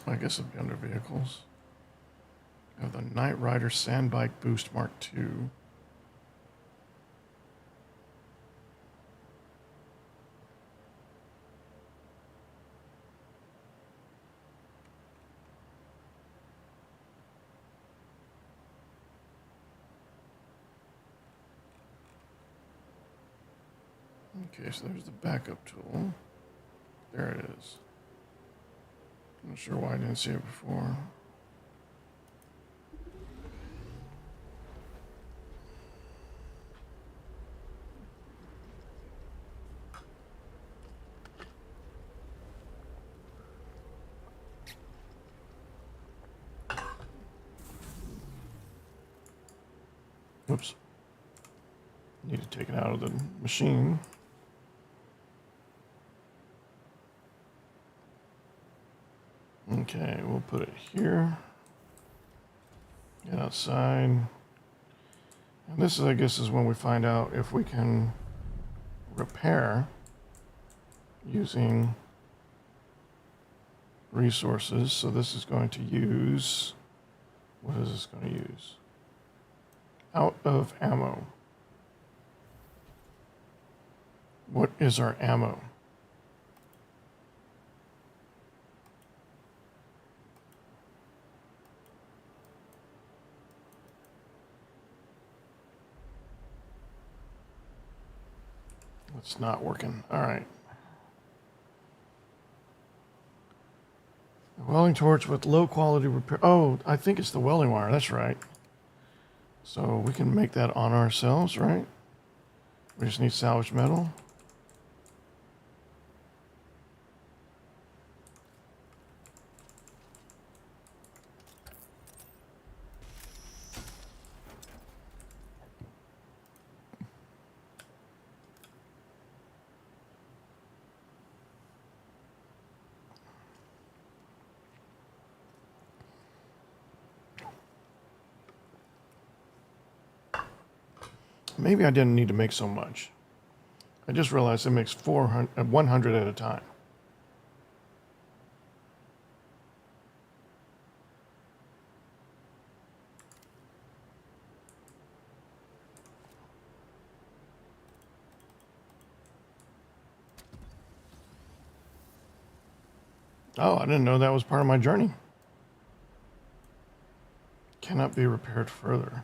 I guess it'd be under vehicles. We have the Knight Rider Sand Bike Boost Mark II. Okay, so there's the backup tool. There it is. I'm not sure why I didn't see it before. Whoops. Need to take it out of the machine. Okay, we'll put it here. Get outside. And this is, I guess, is when we find out if we can repair using resources. So this is going to use, what is this going to use? Out of ammo. What is our ammo? It's not working. All right. A welding torch with low quality repair. Oh, I think it's the welding wire. That's right. So we can make that on ourselves, right? We just need salvaged metal. Maybe I didn't need to make so much. I just realized it makes 100 at a time. Oh, I didn't know that was part of my journey. Cannot be repaired further.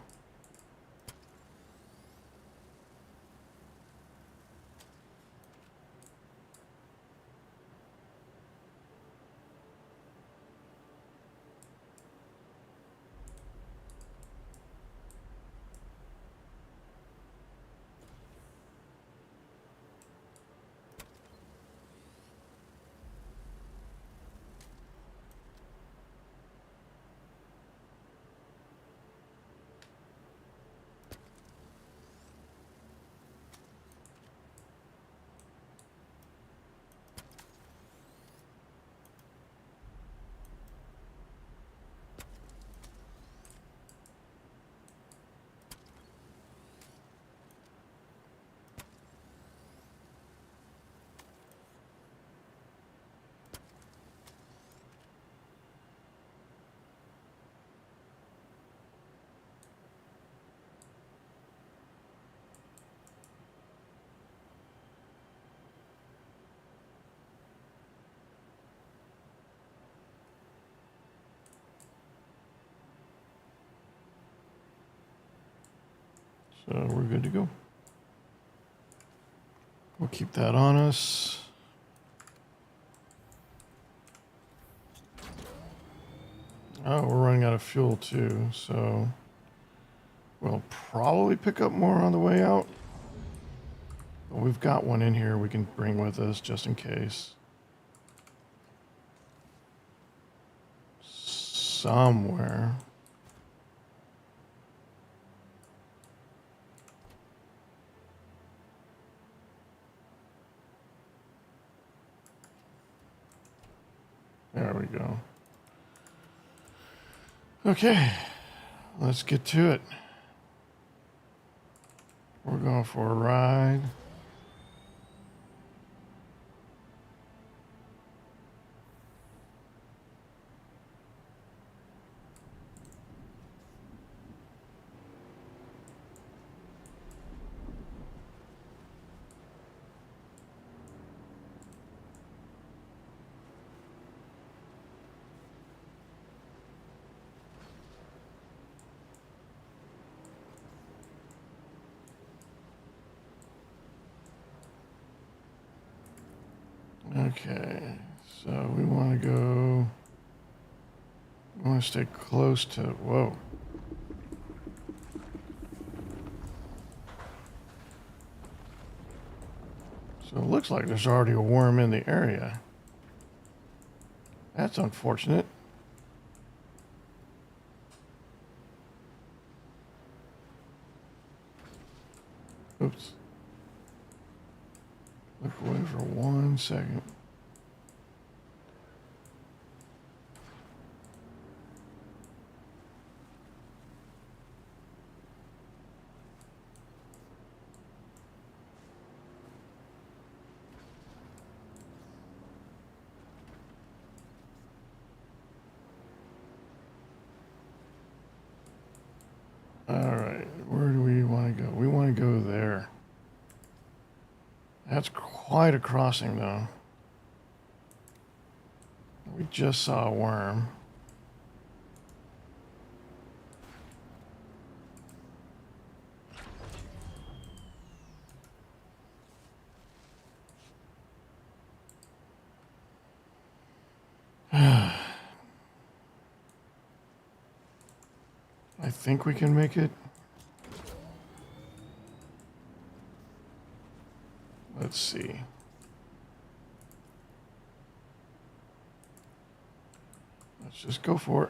So we're good to go. We'll keep that on us. Oh, we're running out of fuel too, so we'll probably pick up more on the way out. But we've got one in here we can bring with us just in case. Somewhere. There we go. Okay, let's get to it. We're going for a ride. Okay, so we want to go, we want to stay close to, whoa. So it looks like there's already a worm in the area. That's unfortunate. Oops. Look away for 1 second. go there. That's quite a crossing, though. We just saw a worm. I think we can make it. Let's see. Let's just go for it.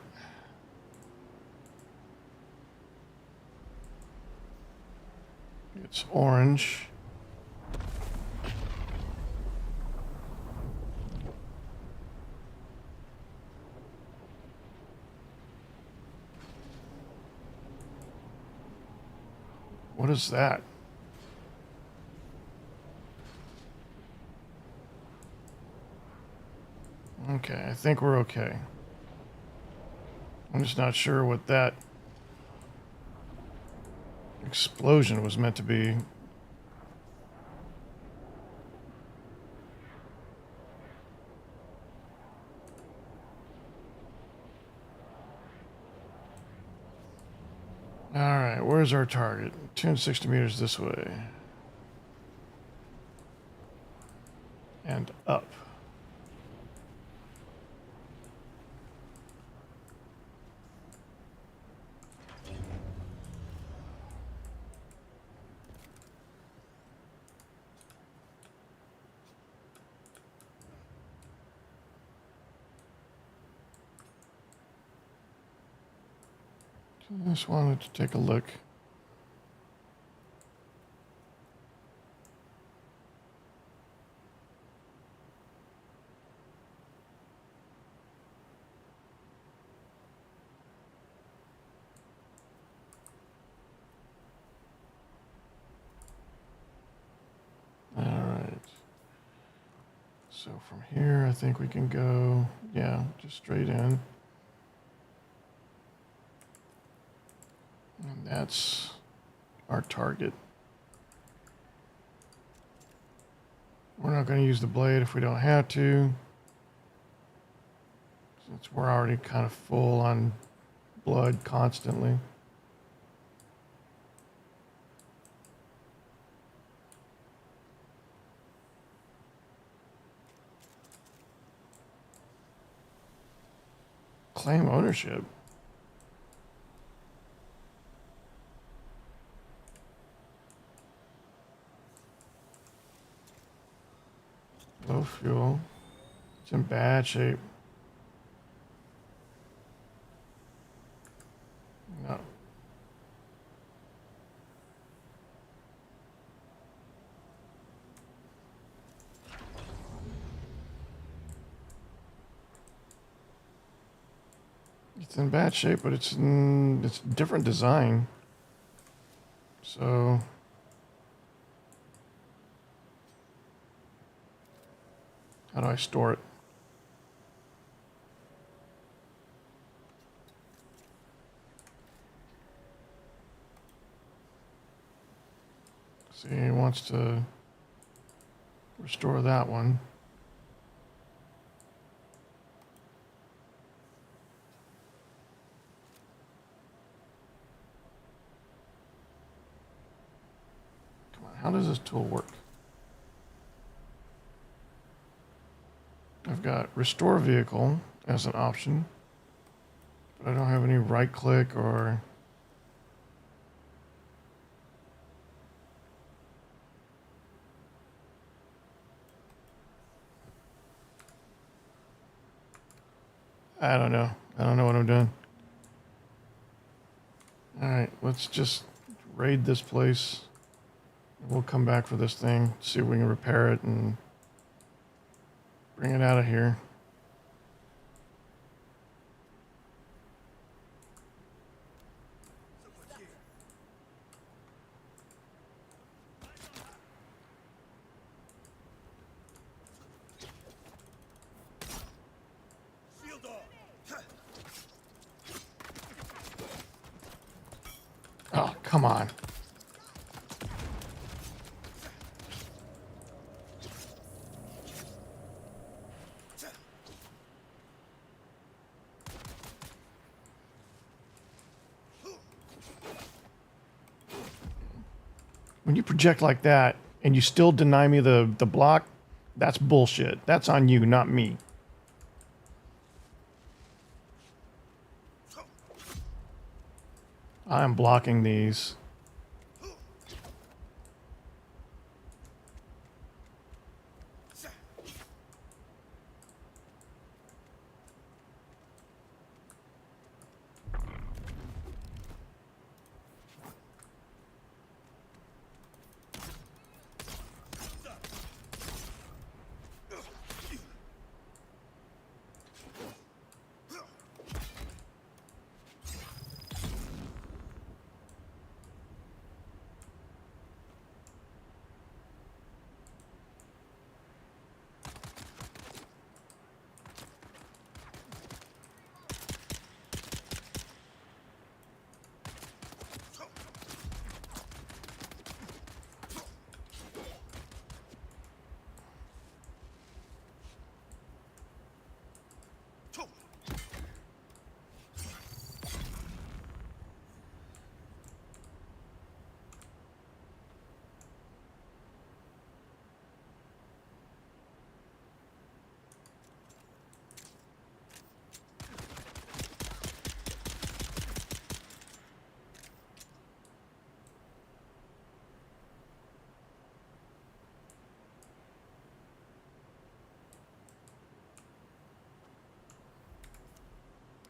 It's orange. What is that? Okay, I think we're okay. I'm just not sure what that explosion was meant to be. Alright, where's our target? 260 meters this way. And up. I just wanted to take a look. All right. So from here, I think we can go, yeah, just straight in. And that's our target. We're not going to use the blade if we don't have to, since we're already kind of full on blood constantly. Claim ownership. Low fuel. It's in bad shape. No. It's in bad shape, but it's different design. So how do I store it? See, he wants to restore that one. Come on, how does this tool work? I've got restore vehicle as an option, but I don't have any right click or I don't know. I don't know what I'm doing. All right, let's just raid this place. We'll come back for this thing, see if we can repair it and bring it out of here. Oh, come on. when you project like that and you still deny me the block, that's bullshit. That's on you, not me. I'm blocking these.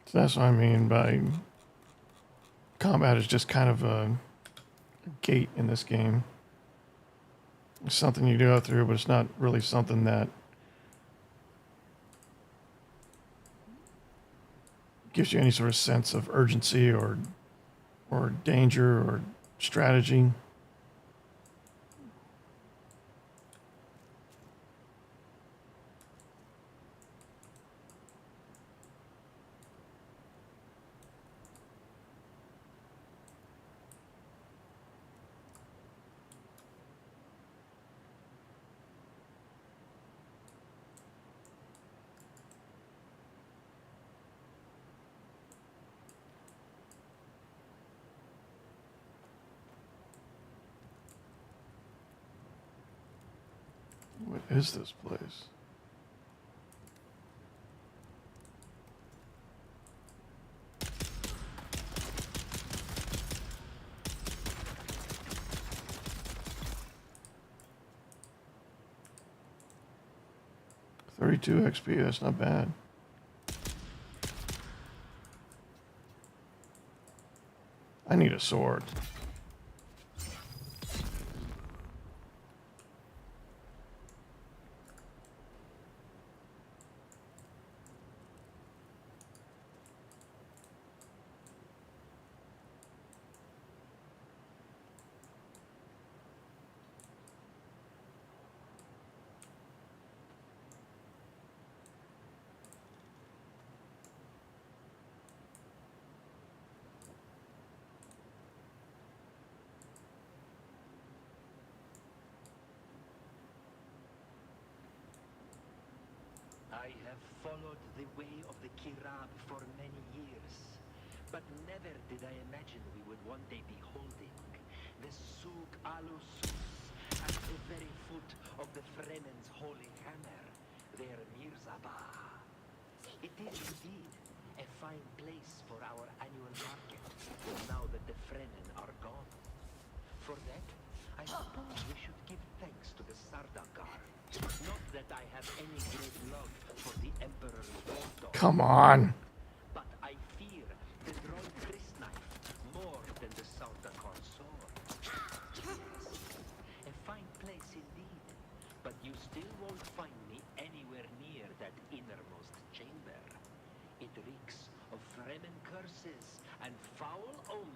So that's what I mean by combat is just kind of a gate in this game. It's something you go through, but it's not really something that gives you any sort of sense of urgency or danger or strategy. What is this place? $32 XP, that's not bad. I need a sword. I have followed the way of the Kirab for many years, but never did I imagine we would one day be holding the Suk ASUS at the very foot of the Fremen's holy hammer, their Mirzabah. It is indeed a fine place for our annual market, now that the Fremen are gone. For that, I suppose we should give thanks to the Sardaukar. Not that I have any great love for the Emperor's bulldog. Come on. But I fear the droid crysknife more than the Sardaukar sword. Yes, a fine place indeed, but you still won't find me anywhere near that innermost chamber. It reeks of Fremen curses and foul omens.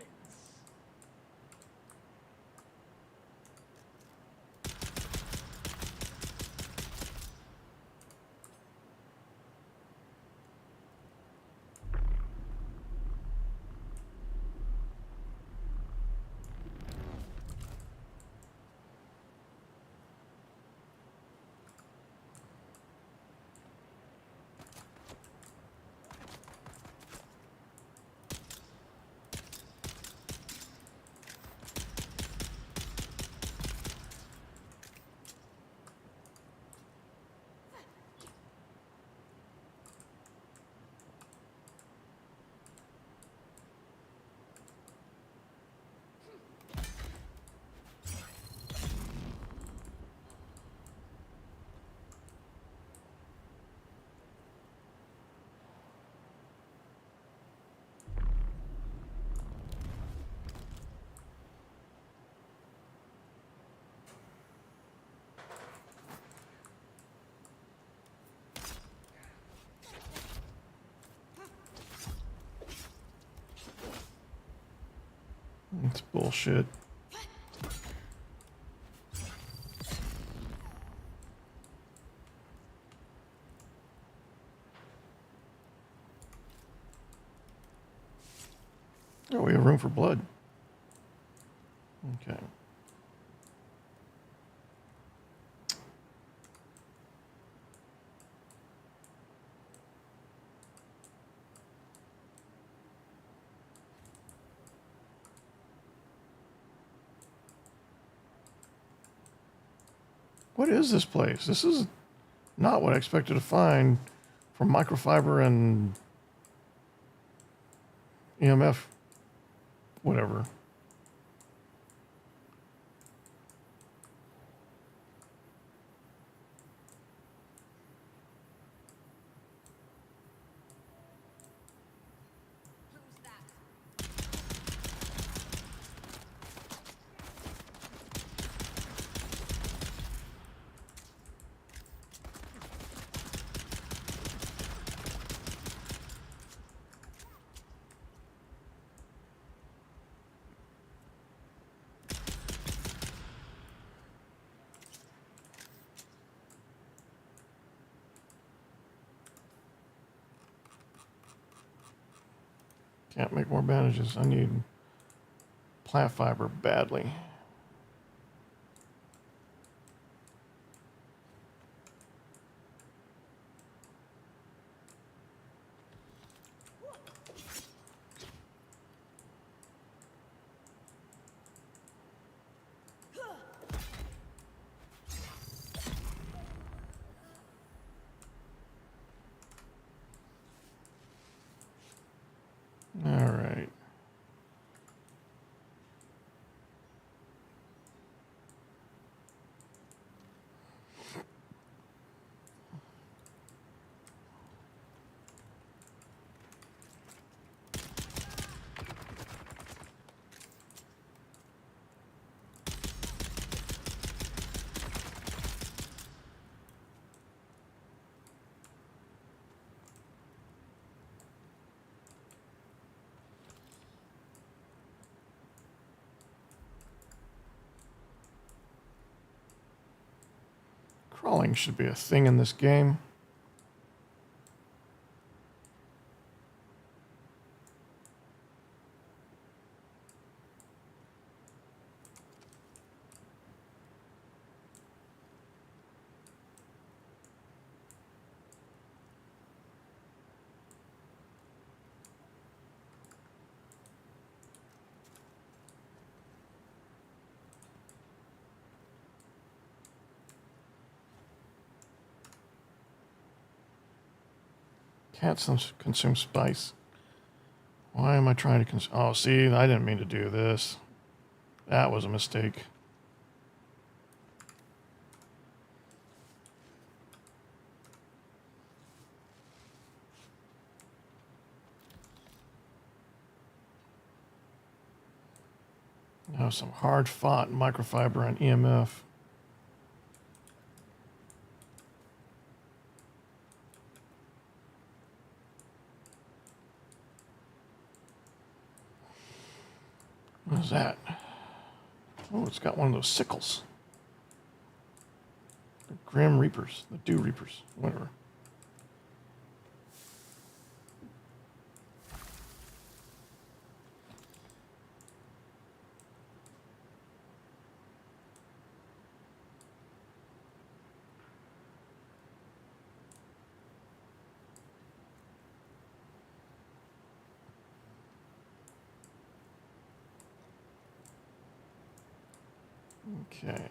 It's bullshit. Oh, we have room for blood. Okay. What is this place? This is not what I expected to find from microfiber and EMF, whatever. Can't make more bandages. I need plant fiber badly. All right. Crawling should be a thing in this game. Can't consume spice. Why am I trying to consume? Oh, see, I didn't mean to do this. That was a mistake. Now some hard-fought microfiber and EMF. What is that? Oh, it's got one of those sickles. The Grim Reapers, the Dew Reapers, whatever. Okay.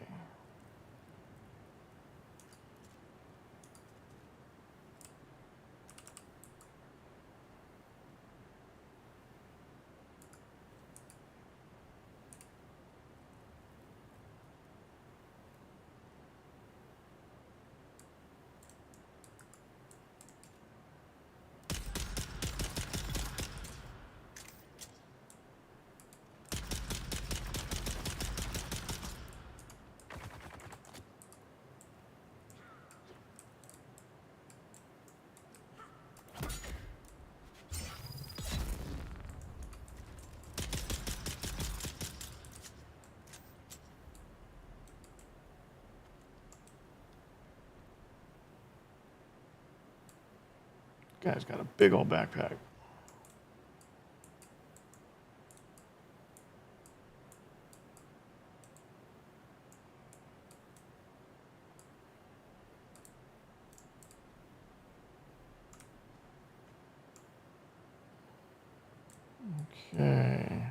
Guy's got a big old backpack. Okay.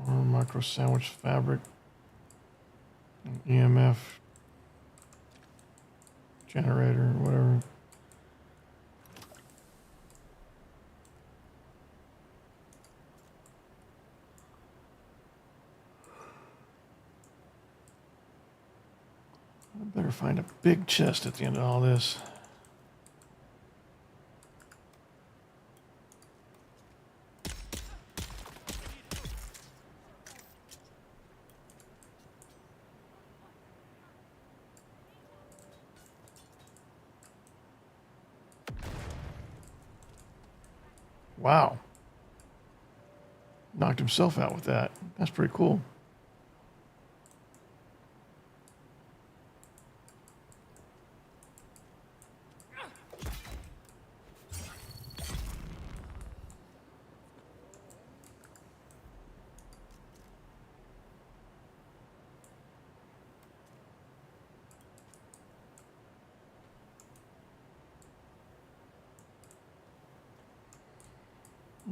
Or micro sandwich fabric. An EMF generator, whatever. I better find a big chest at the end of all this. Wow. Knocked himself out with that. That's pretty cool.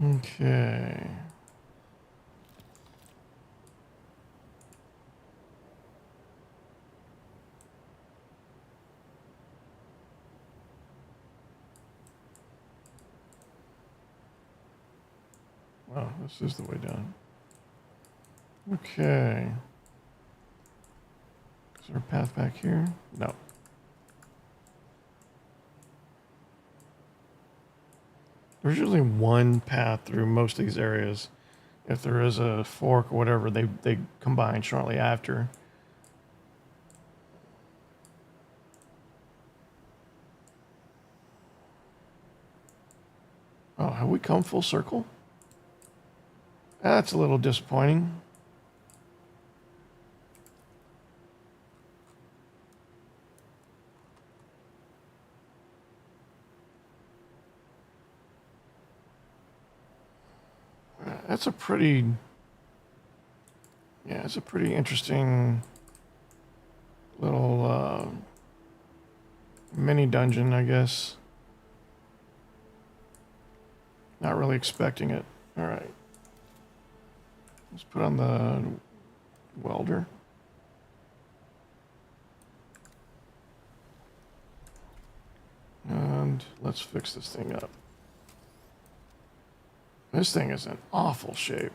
Okay. Wow, this is the way down. Okay. Is there a path back here? No. There's usually one path through most of these areas. If there is a fork or whatever, they combine shortly after. Oh, have we come full circle? That's a little disappointing. That's a pretty... Yeah, it's a pretty interesting little mini dungeon, I guess. Not really expecting it. All right. Let's put on the welder. And let's fix this thing up. This thing is in awful shape.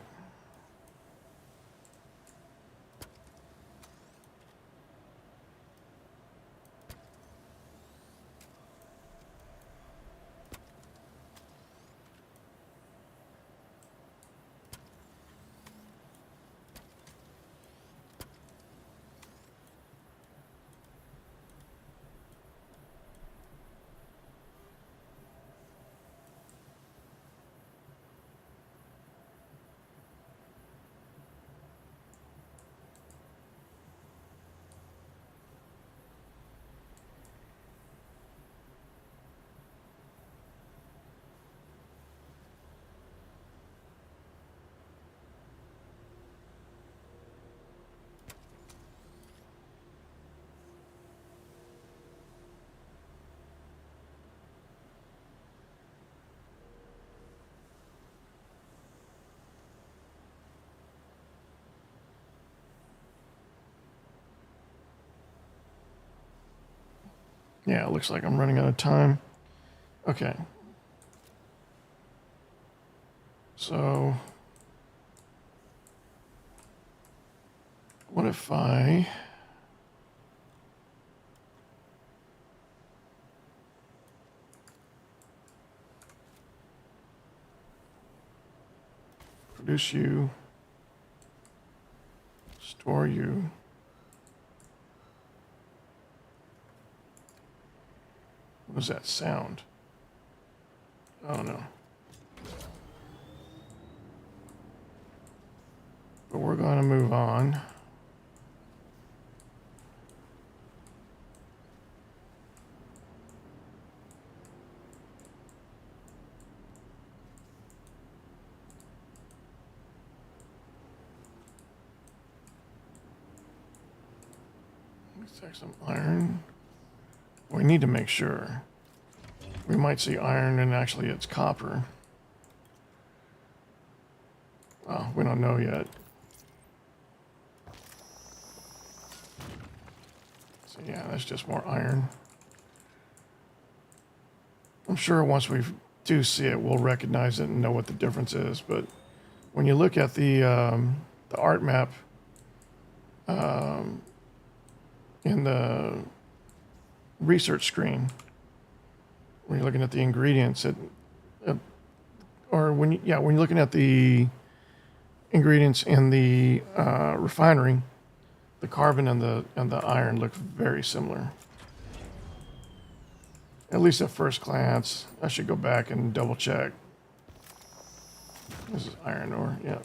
Yeah, it looks like I'm running out of time. Okay. So, what if I produce you, store you, what does that sound? Oh no. But we're going to move on. Extract some iron. We need to make sure. We might see iron and actually it's copper. Well, we don't know yet. So yeah, that's just more iron. I'm sure once we do see it, we'll recognize it and know what the difference is. But when you look at the art map in the research screen, when you're looking at the ingredients, or when you're looking at the ingredients in the refinery, the carbon and the iron look very similar. At least at first glance. I should go back and double check. This is iron ore, yeah.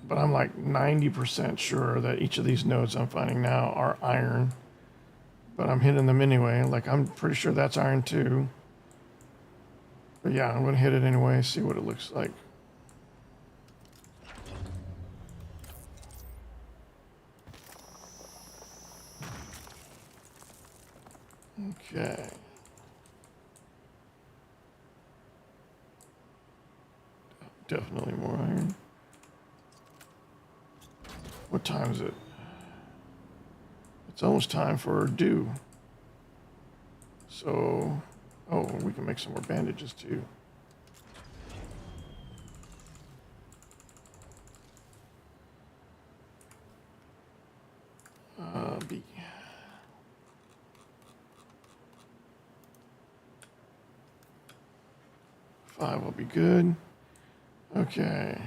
But I'm like 90% sure that each of these nodes I'm finding now are iron. But I'm hitting them anyway. Like, I'm pretty sure that's iron too. But yeah, I'm going to hit it anyway, see what it looks like. Okay. Definitely more iron. What time is it? It's almost time for dew. So, oh, we can make some more bandages too. B. Five will be good. Okay.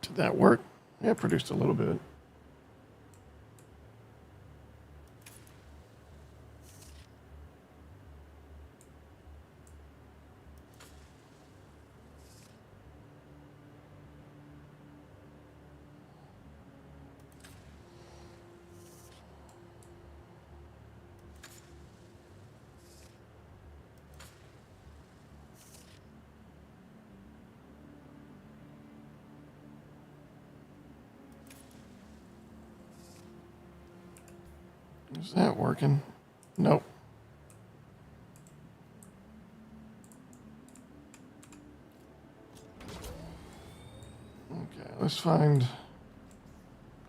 Did that work? Yeah, it produced a little bit. Is that working? Nope. Okay, let's find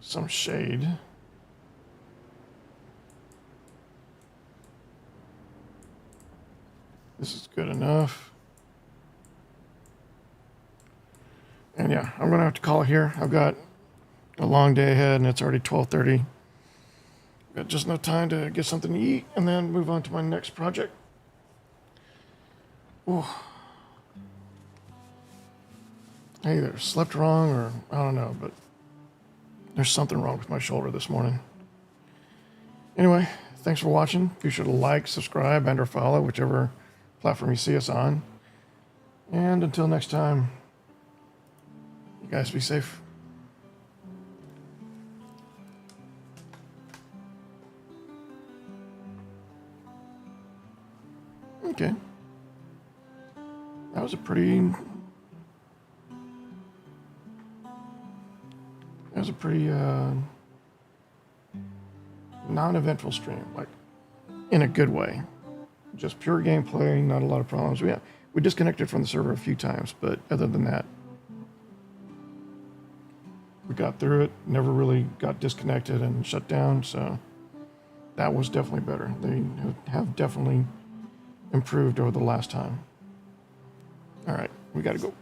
some shade. This is good enough. And yeah, I'm gonna have to call it here. I've got a long day ahead and it's already 12:30. Got just enough time to get something to eat and then move on to my next project. Ooh. I either slept wrong or I don't know, but there's something wrong with my shoulder this morning. Anyway, thanks for watching. Be sure to like, subscribe, and or follow whichever platform you see us on. And until next time, you guys be safe. Okay. That was a pretty non-eventful stream, like in a good way. Just pure gameplay, not a lot of problems. We disconnected from the server a few times, but other than that, we got through it, never really got disconnected and shut down, so that was definitely better. They have definitely improved over the last time. All right, we gotta go.